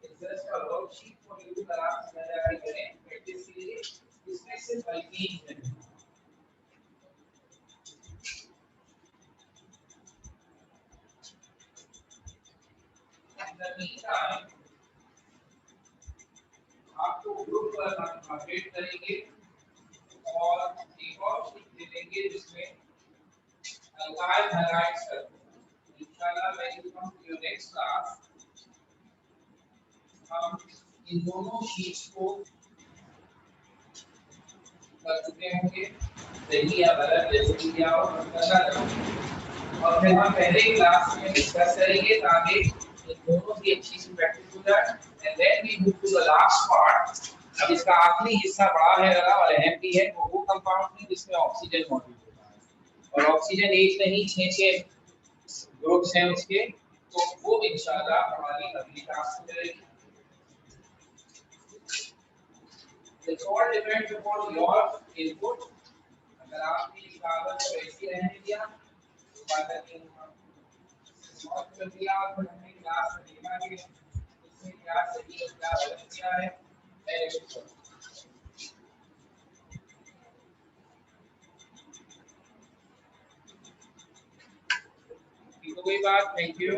it's just a worksheet for you, अगर आप समझदारी करें प्रैक्टिस के लिए। इसमें सिर्फ अल्कीन है, मीनटाइम आपको ग्रुप पर हम अपडेट करेंगे और एक और चीज दे देंगे जिसमें अल्काइल हैलाइड्स कर इंशाल्लाह when you come to your next class हम इन दोनों शीट्स को कर चुके होंगे सही या गलत जैसे भी क्या हो करना चाहिए और फिर हम पहले क्लास में डिस्कस करेंगे ताकि इन दोनों की अच्छी सी प्रैक्टिस हो जाए and then we move to the last part. अब इसका आखिरी हिस्सा बड़ा है जरा और अहम भी है वो कंपाउंड में जिसमें ऑक्सीजन मौजूद होता है और ऑक्सीजन एक नहीं 6 ग्रुप्स हैं उसके तो वो इंशाल्लाह हमारी अगली क्लास में करेंगे। It all depends upon your input. अगर आपने इस कागज को ऐसे रहने दिया तो बात नहीं होगा नोट कर दिया और फिर हमने क्लास में देखा कि इसमें क्या सही और क्या गलत किया है ठीक हो गई बात। Thank you.